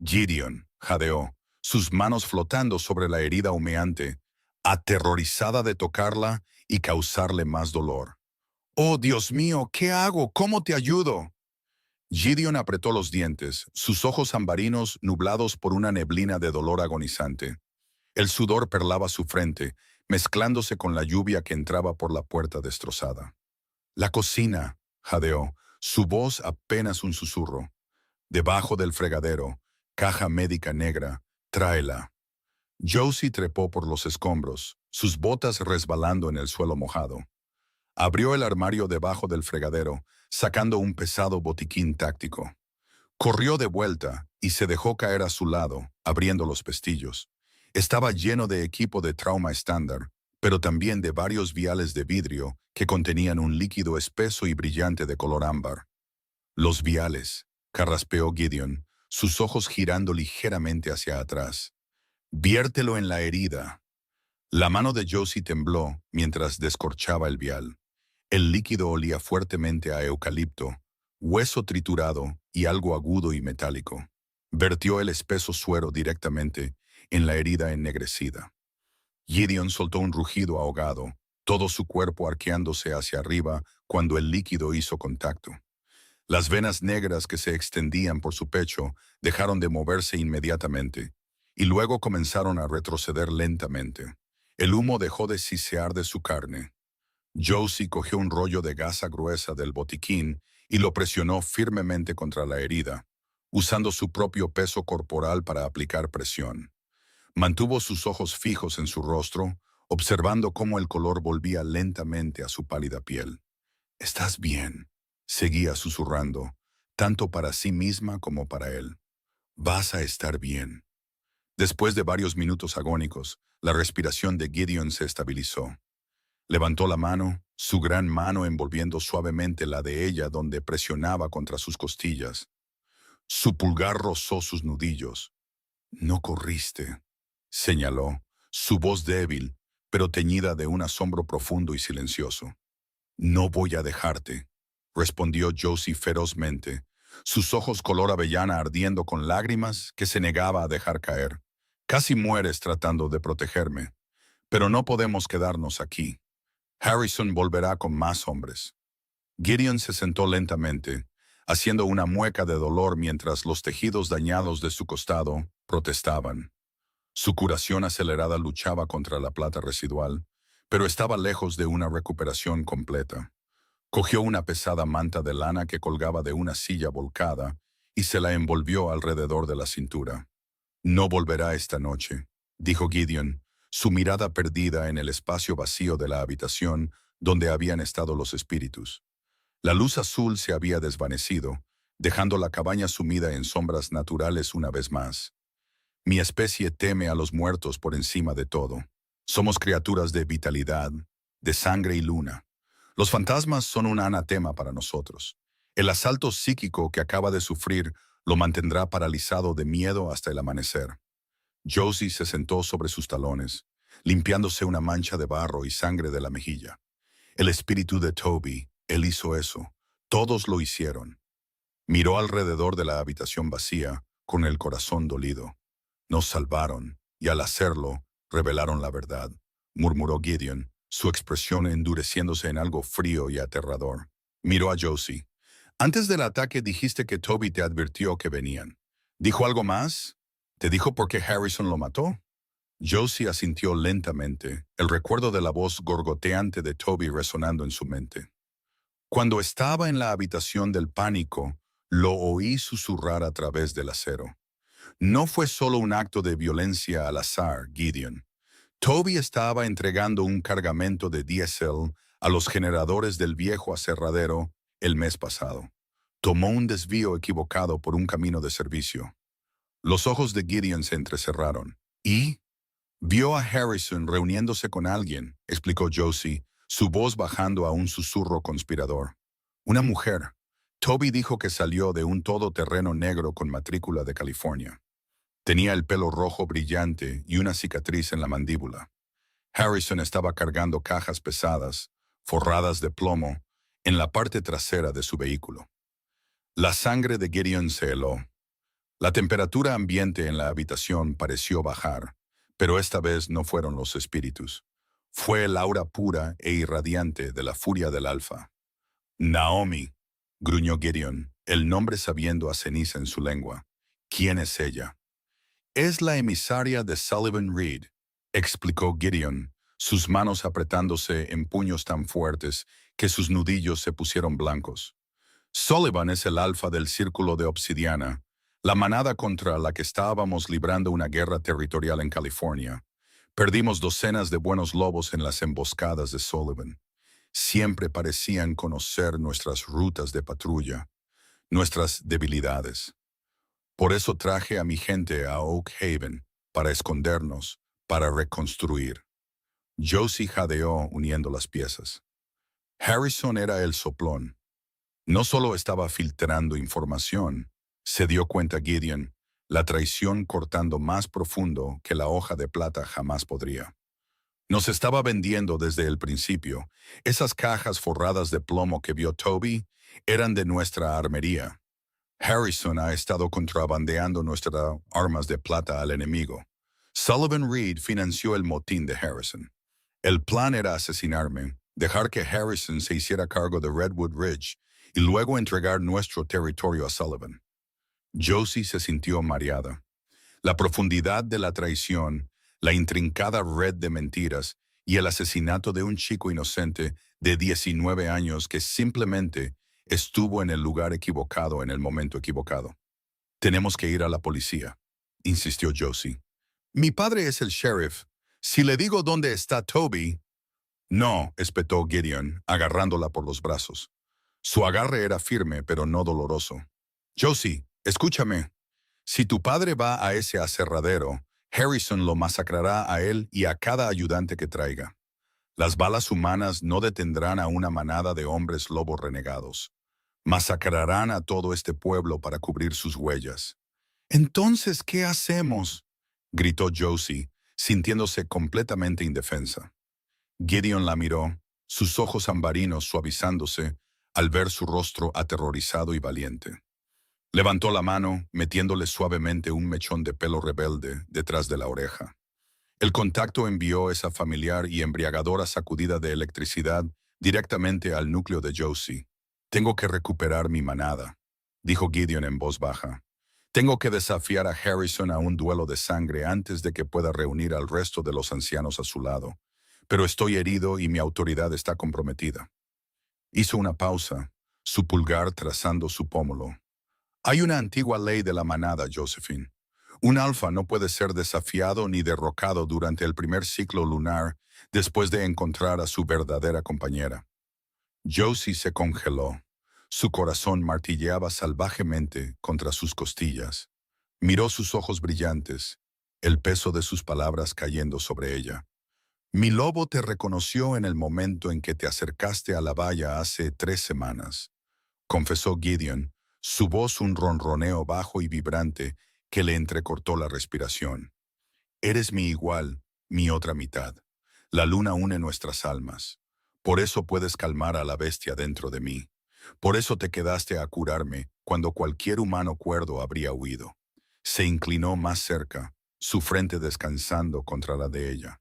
Gideon, jadeó, sus manos flotando sobre la herida humeante, aterrorizada de tocarla y causarle más dolor. «Oh, Dios mío, ¿qué hago? ¿Cómo te ayudo?» Gideon apretó los dientes, sus ojos ambarinos nublados por una neblina de dolor agonizante. El sudor perlaba su frente, mezclándose con la lluvia que entraba por la puerta destrozada. «La cocina», jadeó, su voz apenas un susurro. «Debajo del fregadero, caja médica negra, tráela». Josie trepó por los escombros, sus botas resbalando en el suelo mojado. Abrió el armario debajo del fregadero, sacando un pesado botiquín táctico. Corrió de vuelta y se dejó caer a su lado, abriendo los pestillos. Estaba lleno de equipo de trauma estándar, pero también de varios viales de vidrio que contenían un líquido espeso y brillante de color ámbar. «Los viales», carraspeó Gideon, sus ojos girando ligeramente hacia atrás. «Viértelo en la herida». La mano de Josie tembló mientras descorchaba el vial. El líquido olía fuertemente a eucalipto, hueso triturado y algo agudo y metálico. Vertió el espeso suero directamente en la herida ennegrecida. Gideon soltó un rugido ahogado, todo su cuerpo arqueándose hacia arriba cuando el líquido hizo contacto. Las venas negras que se extendían por su pecho dejaron de moverse inmediatamente, y luego comenzaron a retroceder lentamente. El humo dejó de sisear de su carne. Josie cogió un rollo de gasa gruesa del botiquín y lo presionó firmemente contra la herida, usando su propio peso corporal para aplicar presión. Mantuvo sus ojos fijos en su rostro, observando cómo el color volvía lentamente a su pálida piel. «Estás bien», seguía susurrando, tanto para sí misma como para él. «Vas a estar bien». Después de varios minutos agónicos, la respiración de Gideon se estabilizó. Levantó la mano, su gran mano envolviendo suavemente la de ella donde presionaba contra sus costillas. Su pulgar rozó sus nudillos. «No corriste», señaló, su voz débil, pero teñida de un asombro profundo y silencioso. «No voy a dejarte», respondió Josie ferozmente, sus ojos color avellana ardiendo con lágrimas que se negaba a dejar caer. «Casi mueres tratando de protegerme, pero no podemos quedarnos aquí. Harrison volverá con más hombres». Gideon se sentó lentamente, haciendo una mueca de dolor mientras los tejidos dañados de su costado protestaban. Su curación acelerada luchaba contra la plata residual, pero estaba lejos de una recuperación completa. Cogió una pesada manta de lana que colgaba de una silla volcada y se la envolvió alrededor de la cintura. «No volverá esta noche», dijo Gideon, su mirada perdida en el espacio vacío de la habitación donde habían estado los espíritus. La luz azul se había desvanecido, dejando la cabaña sumida en sombras naturales una vez más. «Mi especie teme a los muertos por encima de todo. Somos criaturas de vitalidad, de sangre y luna. Los fantasmas son un anatema para nosotros. El asalto psíquico que acaba de sufrir lo mantendrá paralizado de miedo hasta el amanecer». Josie se sentó sobre sus talones, limpiándose una mancha de barro y sangre de la mejilla. «El espíritu de Toby, él hizo eso. Todos lo hicieron». Miró alrededor de la habitación vacía, con el corazón dolido. «Nos salvaron, y al hacerlo, revelaron la verdad», murmuró Gideon, su expresión endureciéndose en algo frío y aterrador. Miró a Josie. «Antes del ataque dijiste que Toby te advirtió que venían. ¿Dijo algo más? ¿Te dijo por qué Harrison lo mató?» Josie asintió lentamente, el recuerdo de la voz gorgoteante de Toby resonando en su mente. «Cuando estaba en la habitación del pánico, lo oí susurrar a través del acero. No fue solo un acto de violencia al azar, Gideon. Toby estaba entregando un cargamento de diésel a los generadores del viejo aserradero el mes pasado. Tomó un desvío equivocado por un camino de servicio». Los ojos de Gideon se entrecerraron. «¿Y?» «Vio a Harrison reuniéndose con alguien», explicó Josie, su voz bajando a un susurro conspirador. «Una mujer. Toby dijo que salió de un todoterreno negro con matrícula de California. Tenía el pelo rojo brillante y una cicatriz en la mandíbula. Harrison estaba cargando cajas pesadas, forradas de plomo, en la parte trasera de su vehículo». La sangre de Gideon se heló. La temperatura ambiente en la habitación pareció bajar, pero esta vez no fueron los espíritus. Fue el aura pura e irradiante de la furia del alfa. Naomi, gruñó Gideon, el nombre sabiendo a ceniza en su lengua. ¿Quién es ella? Es la emisaria de Sullivan Reed, explicó Gideon, sus manos apretándose en puños tan fuertes que sus nudillos se pusieron blancos. Sullivan es el alfa del Círculo de Obsidiana, la manada contra la que estábamos librando una guerra territorial en California. Perdimos docenas de buenos lobos en las emboscadas de Sullivan. Siempre parecían conocer nuestras rutas de patrulla, nuestras debilidades. Por eso traje a mi gente a Oak Haven, para escondernos, para reconstruir. Josie jadeó uniendo las piezas. Harrison era el soplón. No solo estaba filtrando información, se dio cuenta Gideon, la traición cortando más profundo que la hoja de plata jamás podría. Nos estaba vendiendo desde el principio. Esas cajas forradas de plomo que vio Toby eran de nuestra armería. Harrison ha estado contrabandeando nuestras armas de plata al enemigo. Sullivan Reed financió el motín de Harrison. El plan era asesinarme, dejar que Harrison se hiciera cargo de Redwood Ridge y luego entregar nuestro territorio a Sullivan. Josie se sintió mareada. La profundidad de la traición, la intrincada red de mentiras y el asesinato de un chico inocente de 19 años que simplemente estuvo en el lugar equivocado en el momento equivocado. Tenemos que ir a la policía, insistió Josie. Mi padre es el sheriff. Si le digo dónde está Toby... No, espetó Gideon, agarrándola por los brazos. Su agarre era firme, pero no doloroso. Josie, escúchame. Si tu padre va a ese aserradero, Harrison lo masacrará a él y a cada ayudante que traiga. Las balas humanas no detendrán a una manada de hombres lobos renegados. Masacrarán a todo este pueblo para cubrir sus huellas. «Entonces, ¿qué hacemos?», gritó Josie, sintiéndose completamente indefensa. Gideon la miró, sus ojos ambarinos suavizándose al ver su rostro aterrorizado y valiente. Levantó la mano, metiéndole suavemente un mechón de pelo rebelde detrás de la oreja. El contacto envió esa familiar y embriagadora sacudida de electricidad directamente al núcleo de Josie. «Tengo que recuperar mi manada», dijo Gideon en voz baja. «Tengo que desafiar a Harrison a un duelo de sangre antes de que pueda reunir al resto de los ancianos a su lado. Pero estoy herido y mi autoridad está comprometida». Hizo una pausa, su pulgar trazando su pómulo. «Hay una antigua ley de la manada, Josephine. Un alfa no puede ser desafiado ni derrocado durante el primer ciclo lunar después de encontrar a su verdadera compañera». Josie se congeló. Su corazón martilleaba salvajemente contra sus costillas. Miró sus ojos brillantes, el peso de sus palabras cayendo sobre ella. «Mi lobo te reconoció en el momento en que te acercaste a la valla hace 3 semanas», confesó Gideon, su voz un ronroneo bajo y vibrante que le entrecortó la respiración. «Eres mi igual, mi otra mitad. La luna une nuestras almas. Por eso puedes calmar a la bestia dentro de mí. Por eso te quedaste a curarme cuando cualquier humano cuerdo habría huido». Se inclinó más cerca, su frente descansando contra la de ella.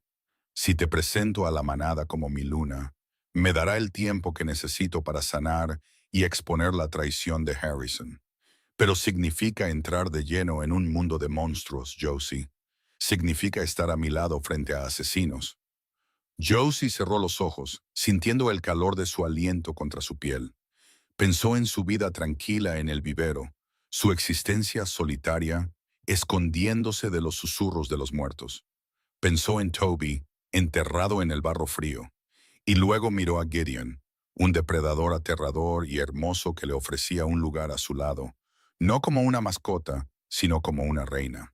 «Si te presento a la manada como mi luna, me dará el tiempo que necesito para sanar y exponer la traición de Harrison. Pero significa entrar de lleno en un mundo de monstruos, Josie. Significa estar a mi lado frente a asesinos». Josie cerró los ojos, sintiendo el calor de su aliento contra su piel. Pensó en su vida tranquila en el vivero, su existencia solitaria, escondiéndose de los susurros de los muertos. Pensó en Toby, enterrado en el barro frío, y luego miró a Gideon, un depredador aterrador y hermoso que le ofrecía un lugar a su lado, no como una mascota, sino como una reina.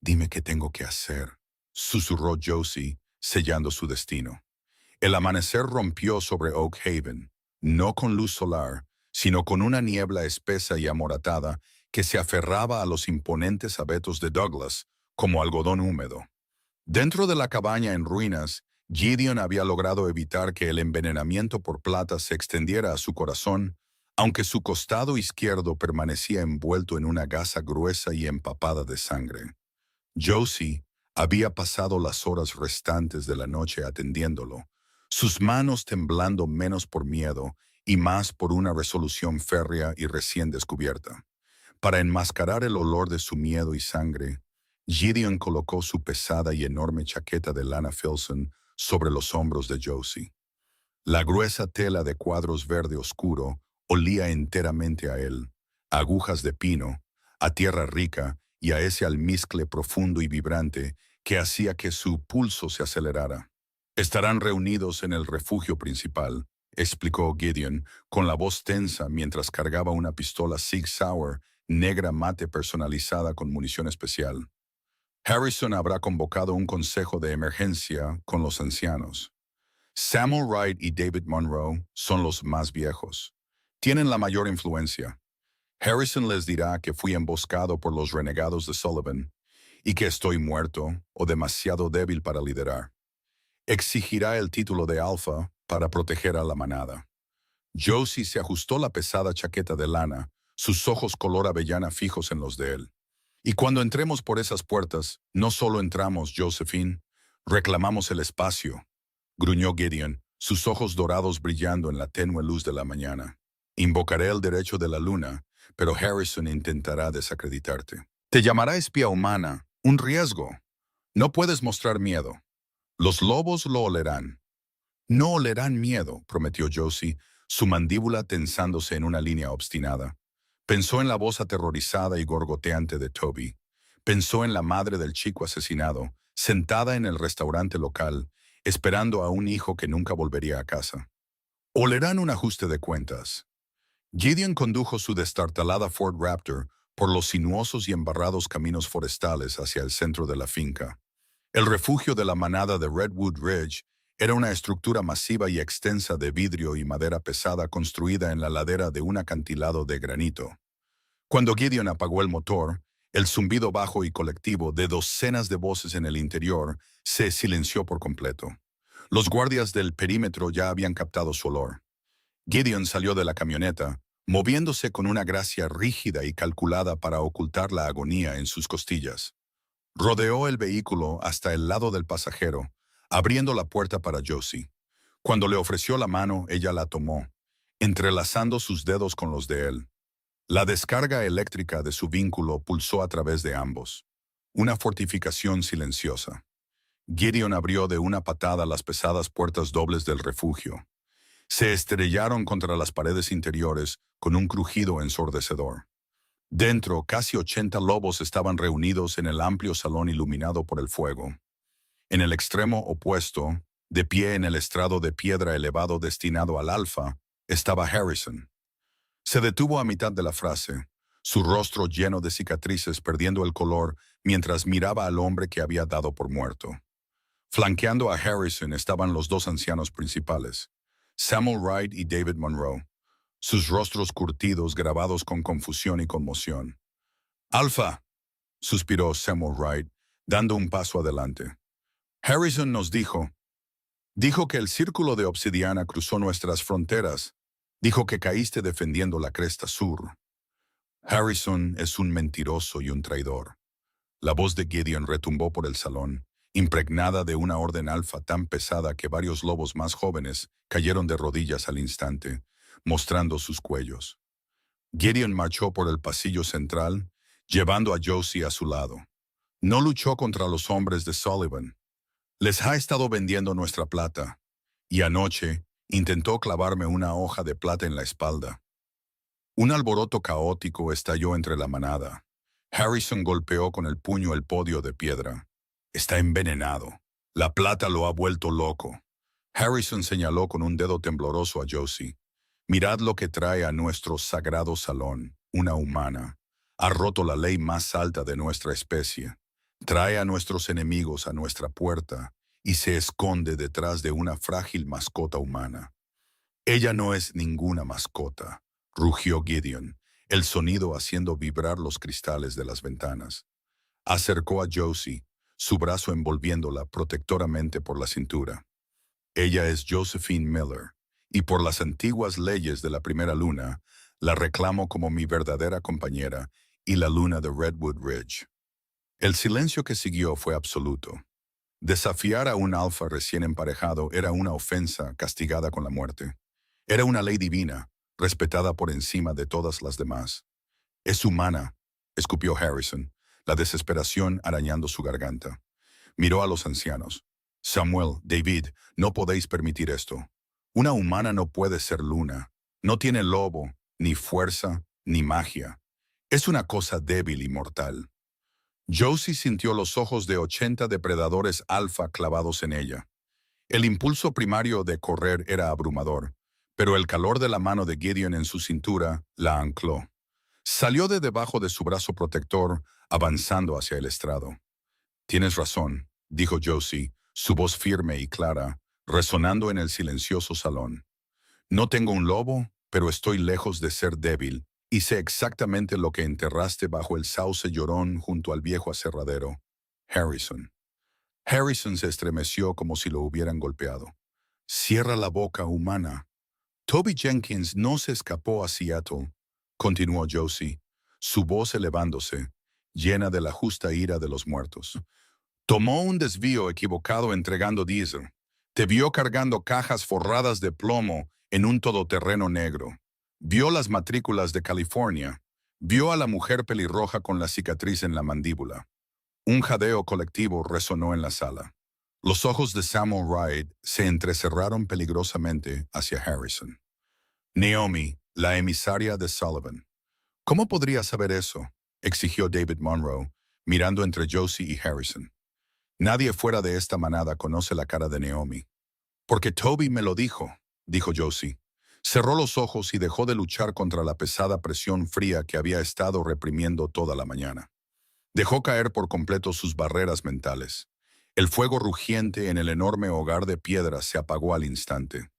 «Dime qué tengo que hacer», susurró Josie, sellando su destino. El amanecer rompió sobre Oak Haven, no con luz solar, sino con una niebla espesa y amoratada que se aferraba a los imponentes abetos de Douglas como algodón húmedo. Dentro de la cabaña en ruinas, Gideon había logrado evitar que el envenenamiento por plata se extendiera a su corazón aunque su costado izquierdo permanecía envuelto en una gasa gruesa y empapada de sangre. Josie había pasado las horas restantes de la noche atendiéndolo, sus manos temblando menos por miedo y más por una resolución férrea y recién descubierta. Para enmascarar el olor de su miedo y sangre, Gideon colocó su pesada y enorme chaqueta de lana Filson sobre los hombros de Josie. La gruesa tela de cuadros verde oscuro olía enteramente a él, a agujas de pino, a tierra rica y a ese almizcle profundo y vibrante que hacía que su pulso se acelerara. Estarán reunidos en el refugio principal, explicó Gideon, con la voz tensa mientras cargaba una pistola Sig Sauer negra mate personalizada con munición especial. Harrison habrá convocado un consejo de emergencia con los ancianos. Samuel Wright y David Monroe son los más viejos. Tienen la mayor influencia. Harrison les dirá que fui emboscado por los renegados de Sullivan y que estoy muerto o demasiado débil para liderar. Exigirá el título de alfa para proteger a la manada. Josie se ajustó la pesada chaqueta de lana, sus ojos color avellana fijos en los de él. Y cuando entremos por esas puertas, no solo entramos, Josephine, reclamamos el espacio, gruñó Gideon, sus ojos dorados brillando en la tenue luz de la mañana. Invocaré el derecho de la luna, pero Harrison intentará desacreditarte. Te llamará espía humana, un riesgo. No puedes mostrar miedo. Los lobos lo olerán. No olerán miedo, prometió Josie, su mandíbula tensándose en una línea obstinada. Pensó en la voz aterrorizada y gorgoteante de Toby. Pensó en la madre del chico asesinado, sentada en el restaurante local, esperando a un hijo que nunca volvería a casa. Olerán un ajuste de cuentas. Gideon condujo su destartalada Ford Raptor por los sinuosos y embarrados caminos forestales hacia el centro de la finca. El refugio de la manada de Redwood Ridge era una estructura masiva y extensa de vidrio y madera pesada construida en la ladera de un acantilado de granito. Cuando Gideon apagó el motor, el zumbido bajo y colectivo de docenas de voces en el interior se silenció por completo. Los guardias del perímetro ya habían captado su olor. Gideon salió de la camioneta, moviéndose con una gracia rígida y calculada para ocultar la agonía en sus costillas. Rodeó el vehículo hasta el lado del pasajero, abriendo la puerta para Josie. Cuando le ofreció la mano, ella la tomó, entrelazando sus dedos con los de él. La descarga eléctrica de su vínculo pulsó a través de ambos. Una fortificación silenciosa. Gideon abrió de una patada las pesadas puertas dobles del refugio. Se estrellaron contra las paredes interiores con un crujido ensordecedor. Dentro, casi 80 lobos estaban reunidos en el amplio salón iluminado por el fuego. En el extremo opuesto, de pie en el estrado de piedra elevado destinado al alfa, estaba Harrison. Se detuvo a mitad de la frase, su rostro lleno de cicatrices perdiendo el color mientras miraba al hombre que había dado por muerto. Flanqueando a Harrison estaban los dos ancianos principales, Samuel Wright y David Monroe, sus rostros curtidos grabados con confusión y conmoción. «Alfa», suspiró Samuel Wright, dando un paso adelante. «Harrison nos dijo que el círculo de obsidiana cruzó nuestras fronteras. Dijo que caíste defendiendo la cresta sur. Harrison es un mentiroso y un traidor». La voz de Gideon retumbó por el salón, impregnada de una orden alfa tan pesada que varios lobos más jóvenes cayeron de rodillas al instante, mostrando sus cuellos. Gideon marchó por el pasillo central, llevando a Josie a su lado. No luchó contra los hombres de Sullivan. Les ha estado vendiendo nuestra plata, y anoche intentó clavarme una hoja de plata en la espalda. Un alboroto caótico estalló entre la manada. Harrison golpeó con el puño el podio de piedra. «Está envenenado. La plata lo ha vuelto loco». Harrison señaló con un dedo tembloroso a Josie. «Mirad lo que trae a nuestro sagrado salón, una humana. Ha roto la ley más alta de nuestra especie. Trae a nuestros enemigos a nuestra puerta y se esconde detrás de una frágil mascota humana». «Ella no es ninguna mascota», rugió Gideon, el sonido haciendo vibrar los cristales de las ventanas. Acercó a Josie, su brazo envolviéndola protectoramente por la cintura. «Ella es Josephine Miller, y por las antiguas leyes de la primera luna, La reclamo como mi verdadera compañera y la luna de Redwood Ridge. El silencio que siguió fue absoluto. Desafiar a un alfa recién emparejado era una ofensa castigada con la muerte. Era una ley divina, respetada por encima de todas las demás. Es humana, escupió Harrison, la desesperación arañando su garganta. Miró a los ancianos. Samuel, David, no podéis permitir esto. Una humana no puede ser luna. No tiene lobo, ni fuerza, ni magia. Es una cosa débil y mortal. Josie sintió los ojos de 80 depredadores alfa clavados en ella. El impulso primario de correr era abrumador, pero el calor de la mano de Gideon en su cintura la ancló. Salió de debajo de su brazo protector, avanzando hacia el estrado. Tienes razón, dijo Josie, su voz firme y clara, resonando en el silencioso salón. No tengo un lobo, pero estoy lejos de ser débil, y sé exactamente lo que enterraste bajo el sauce llorón junto al viejo aserradero. Harrison. Harrison se estremeció como si lo hubieran golpeado. Cierra la boca, humana. Toby Jenkins no se escapó a Seattle, continuó Josie, su voz elevándose, llena de la justa ira de los muertos. Tomó un desvío equivocado entregando diésel. Te vio cargando cajas forradas de plomo en un todoterreno negro. Vio las matrículas de California. Vio a la mujer pelirroja con la cicatriz en la mandíbula. Un jadeo colectivo resonó en la sala. Los ojos de Samuel Wright se entrecerraron peligrosamente hacia Harrison. Naomi, la emisaria de Sullivan. ¿Cómo podría saber eso?, exigió David Monroe, mirando entre Josie y Harrison. Nadie fuera de esta manada conoce la cara de Naomi. Porque Toby me lo dijo Josie. Cerró los ojos y dejó de luchar contra la pesada presión fría que había estado reprimiendo toda la mañana. Dejó caer por completo sus barreras mentales. El fuego rugiente en el enorme hogar de piedra se apagó al instante.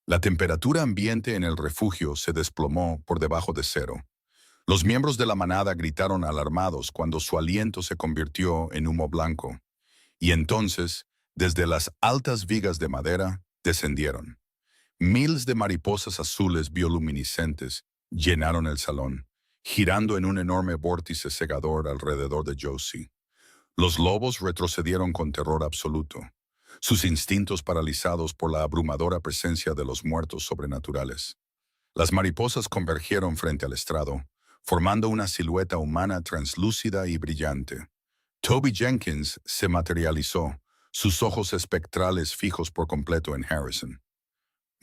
La temperatura ambiente en el refugio se desplomó por debajo de cero. Los miembros de la manada gritaron alarmados cuando su aliento se convirtió en humo blanco. Y entonces, desde las altas vigas de madera, descendieron. Miles de mariposas azules bioluminiscentes llenaron el salón, girando en un enorme vórtice cegador alrededor de Josie. Los lobos retrocedieron con terror absoluto, sus instintos paralizados por la abrumadora presencia de los muertos sobrenaturales. Las mariposas convergieron frente al estrado, formando una silueta humana translúcida y brillante. Toby Jenkins se materializó, sus ojos espectrales fijos por completo en Harrison.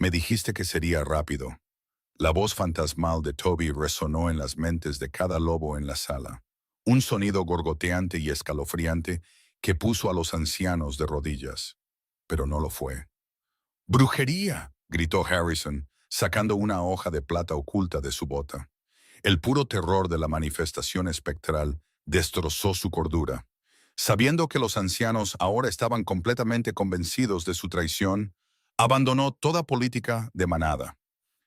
Me dijiste que sería rápido. La voz fantasmal de Toby resonó en las mentes de cada lobo en la sala. Un sonido gorgoteante y escalofriante que puso a los ancianos de rodillas. Pero no lo fue. ¡Brujería!, gritó Harrison, sacando una hoja de plata oculta de su bota. El puro terror de la manifestación espectral destrozó su cordura. Sabiendo que los ancianos ahora estaban completamente convencidos de su traición, abandonó toda política de manada.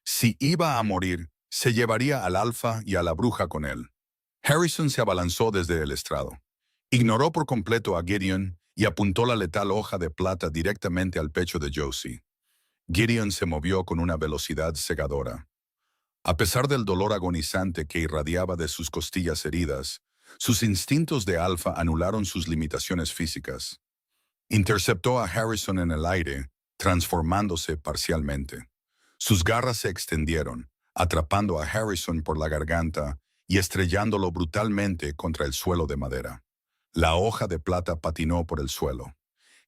Si iba a morir, se llevaría al alfa y a la bruja con él. Harrison se abalanzó desde el estrado. Ignoró por completo a Gideon y apuntó la letal hoja de plata directamente al pecho de Josie. Gideon se movió con una velocidad cegadora. A pesar del dolor agonizante que irradiaba de sus costillas heridas, sus instintos de alfa anularon sus limitaciones físicas. Interceptó a Harrison en el aire, transformándose parcialmente. Sus garras se extendieron, atrapando a Harrison por la garganta y estrellándolo brutalmente contra el suelo de madera. La hoja de plata patinó por el suelo.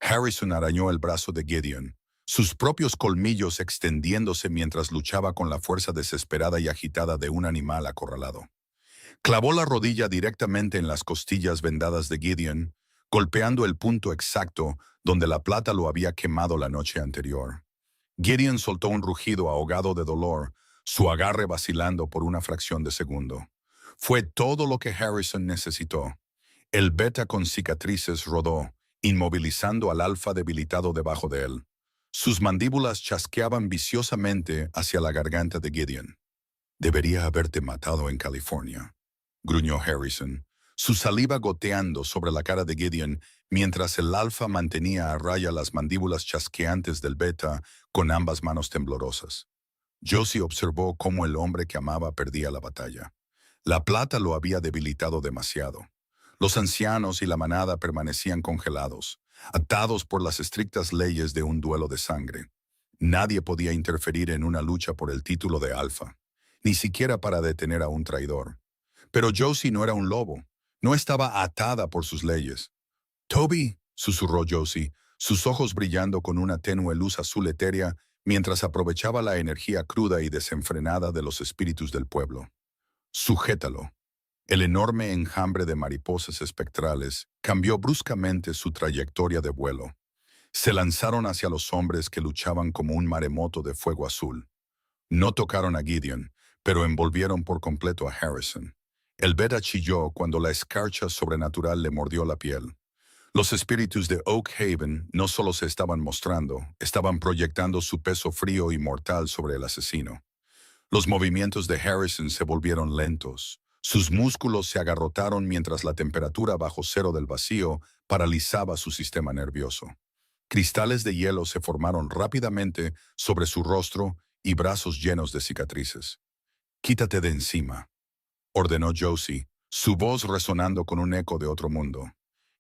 Harrison arañó el brazo de Gideon, sus propios colmillos extendiéndose mientras luchaba con la fuerza desesperada y agitada de un animal acorralado. Clavó la rodilla directamente en las costillas vendadas de Gideon, golpeando el punto exacto donde la plata lo había quemado la noche anterior. Gideon soltó un rugido ahogado de dolor, su agarre vacilando por una fracción de segundo. Fue todo lo que Harrison necesitó. El beta con cicatrices rodó, inmovilizando al alfa debilitado debajo de él. Sus mandíbulas chasqueaban viciosamente hacia la garganta de Gideon. Debería haberte matado en California, gruñó Harrison, su saliva goteando sobre la cara de Gideon mientras el alfa mantenía a raya las mandíbulas chasqueantes del beta con ambas manos temblorosas. Josie observó cómo el hombre que amaba perdía la batalla. La plata lo había debilitado demasiado. Los ancianos y la manada permanecían congelados, atados por las estrictas leyes de un duelo de sangre. Nadie podía interferir en una lucha por el título de alfa, ni siquiera para detener a un traidor. Pero Josie no era un lobo, no estaba atada por sus leyes. Toby, susurró Josie, sus ojos brillando con una tenue luz azul etérea mientras aprovechaba la energía cruda y desenfrenada de los espíritus del pueblo. Sujétalo. El enorme enjambre de mariposas espectrales cambió bruscamente su trayectoria de vuelo. Se lanzaron hacia los hombres que luchaban como un maremoto de fuego azul. No tocaron a Gideon, pero envolvieron por completo a Harrison. El beta chilló cuando la escarcha sobrenatural le mordió la piel. Los espíritus de Oak Haven no solo se estaban mostrando, estaban proyectando su peso frío y mortal sobre el asesino. Los movimientos de Harrison se volvieron lentos. Sus músculos se agarrotaron mientras la temperatura bajo cero del vacío paralizaba su sistema nervioso. Cristales de hielo se formaron rápidamente sobre su rostro y brazos llenos de cicatrices. «Quítate de encima», ordenó Josie, su voz resonando con un eco de otro mundo.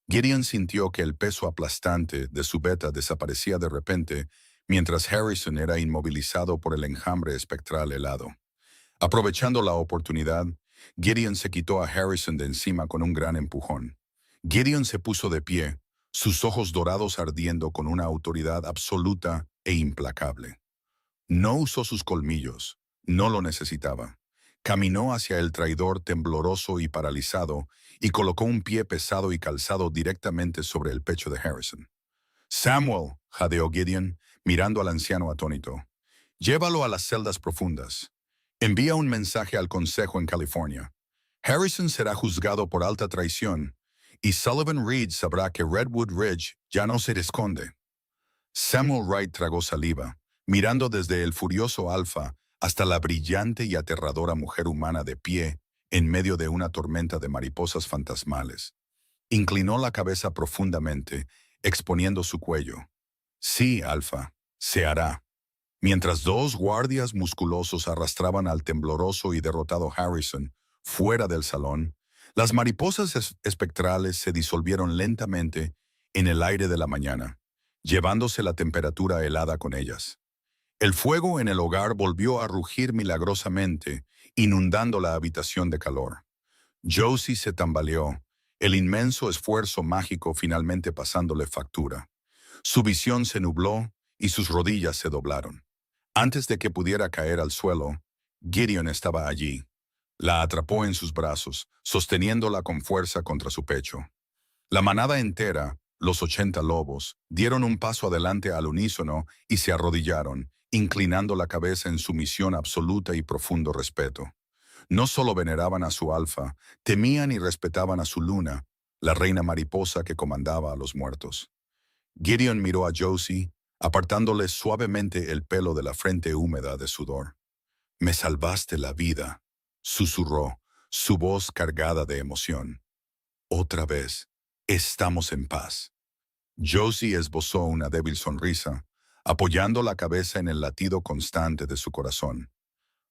Gideon sintió que el peso aplastante de su beta desaparecía de repente mientras Harrison era inmovilizado por el enjambre espectral helado. Aprovechando la oportunidad, Gideon se quitó a Harrison de encima con un gran empujón. Gideon se puso de pie, sus ojos dorados ardiendo con una autoridad absoluta e implacable. No usó sus colmillos, no lo necesitaba. Caminó hacia el traidor tembloroso y paralizado y colocó un pie pesado y calzado directamente sobre el pecho de Harrison. «Samuel», jadeó Gideon, mirando al anciano atónito. «Llévalo a las celdas profundas. Envía un mensaje al Consejo en California. Harrison será juzgado por alta traición y Sullivan Reed sabrá que Redwood Ridge ya no se esconde». Samuel Wright tragó saliva, mirando desde el furioso alfa hasta la brillante y aterradora mujer humana de pie en medio de una tormenta de mariposas fantasmales. Inclinó la cabeza profundamente, exponiendo su cuello. «Sí, Alfa, se hará». Mientras dos guardias musculosos arrastraban al tembloroso y derrotado Harrison fuera del salón, las mariposas espectrales se disolvieron lentamente en el aire de la mañana, llevándose la temperatura helada con ellas. El fuego en el hogar volvió a rugir milagrosamente, inundando la habitación de calor. Josie se tambaleó, el inmenso esfuerzo mágico finalmente pasándole factura. Su visión se nubló y sus rodillas se doblaron. Antes de que pudiera caer al suelo, Gideon estaba allí. La atrapó en sus brazos, sosteniéndola con fuerza contra su pecho. La manada entera, los 80 lobos, dieron un paso adelante al unísono y se arrodillaron, inclinando la cabeza en sumisión absoluta y profundo respeto. No solo veneraban a su alfa, temían y respetaban a su luna, la reina mariposa que comandaba a los muertos. Gideon miró a Josie, apartándole suavemente el pelo de la frente húmeda de sudor. «Me salvaste la vida», susurró, su voz cargada de emoción. «Otra vez, estamos en paz». Josie esbozó una débil sonrisa, apoyando la cabeza en el latido constante de su corazón.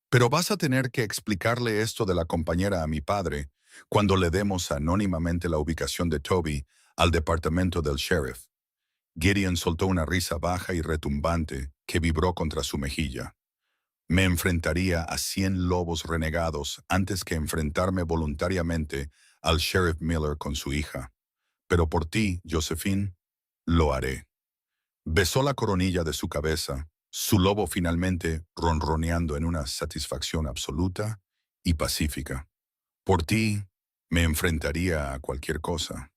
«Pero vas a tener que explicarle esto de la compañera a mi padre cuando le demos anónimamente la ubicación de Toby al departamento del sheriff». Gideon soltó una risa baja y retumbante que vibró contra su mejilla. «Me enfrentaría a 100 lobos renegados antes que enfrentarme voluntariamente al sheriff Miller con su hija. Pero por ti, Josephine, lo haré». Besó la coronilla de su cabeza, su lobo finalmente ronroneando en una satisfacción absoluta y pacífica. «Por ti, me enfrentaría a cualquier cosa».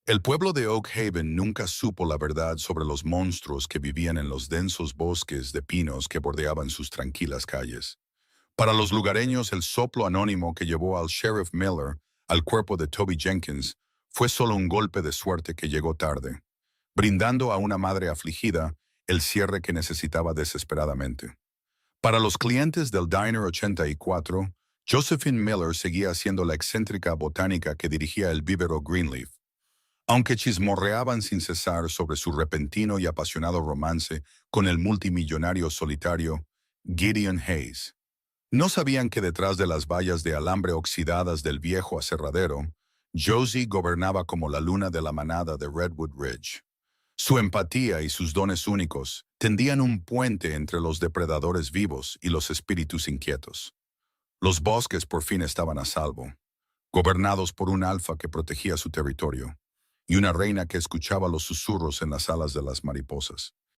El pueblo de Oak Haven nunca supo la verdad sobre los monstruos que vivían en los densos bosques de pinos que bordeaban sus tranquilas calles. Para los lugareños, el soplo anónimo que llevó al sheriff Miller al cuerpo de Toby Jenkins fue solo un golpe de suerte que llegó tarde, brindando a una madre afligida el cierre que necesitaba desesperadamente. Para los clientes del Diner 84, Josephine Miller seguía siendo la excéntrica botánica que dirigía el vivero Greenleaf. Aunque chismorreaban sin cesar sobre su repentino y apasionado romance con el multimillonario solitario, Gideon Hayes. No sabían que detrás de las vallas de alambre oxidadas del viejo aserradero, Josie gobernaba como la luna de la manada de Redwood Ridge. Su empatía y sus dones únicos tendían un puente entre los depredadores vivos y los espíritus inquietos. Los bosques por fin estaban a salvo, gobernados por un alfa que protegía su territorio y una reina que escuchaba los susurros en las alas de las mariposas.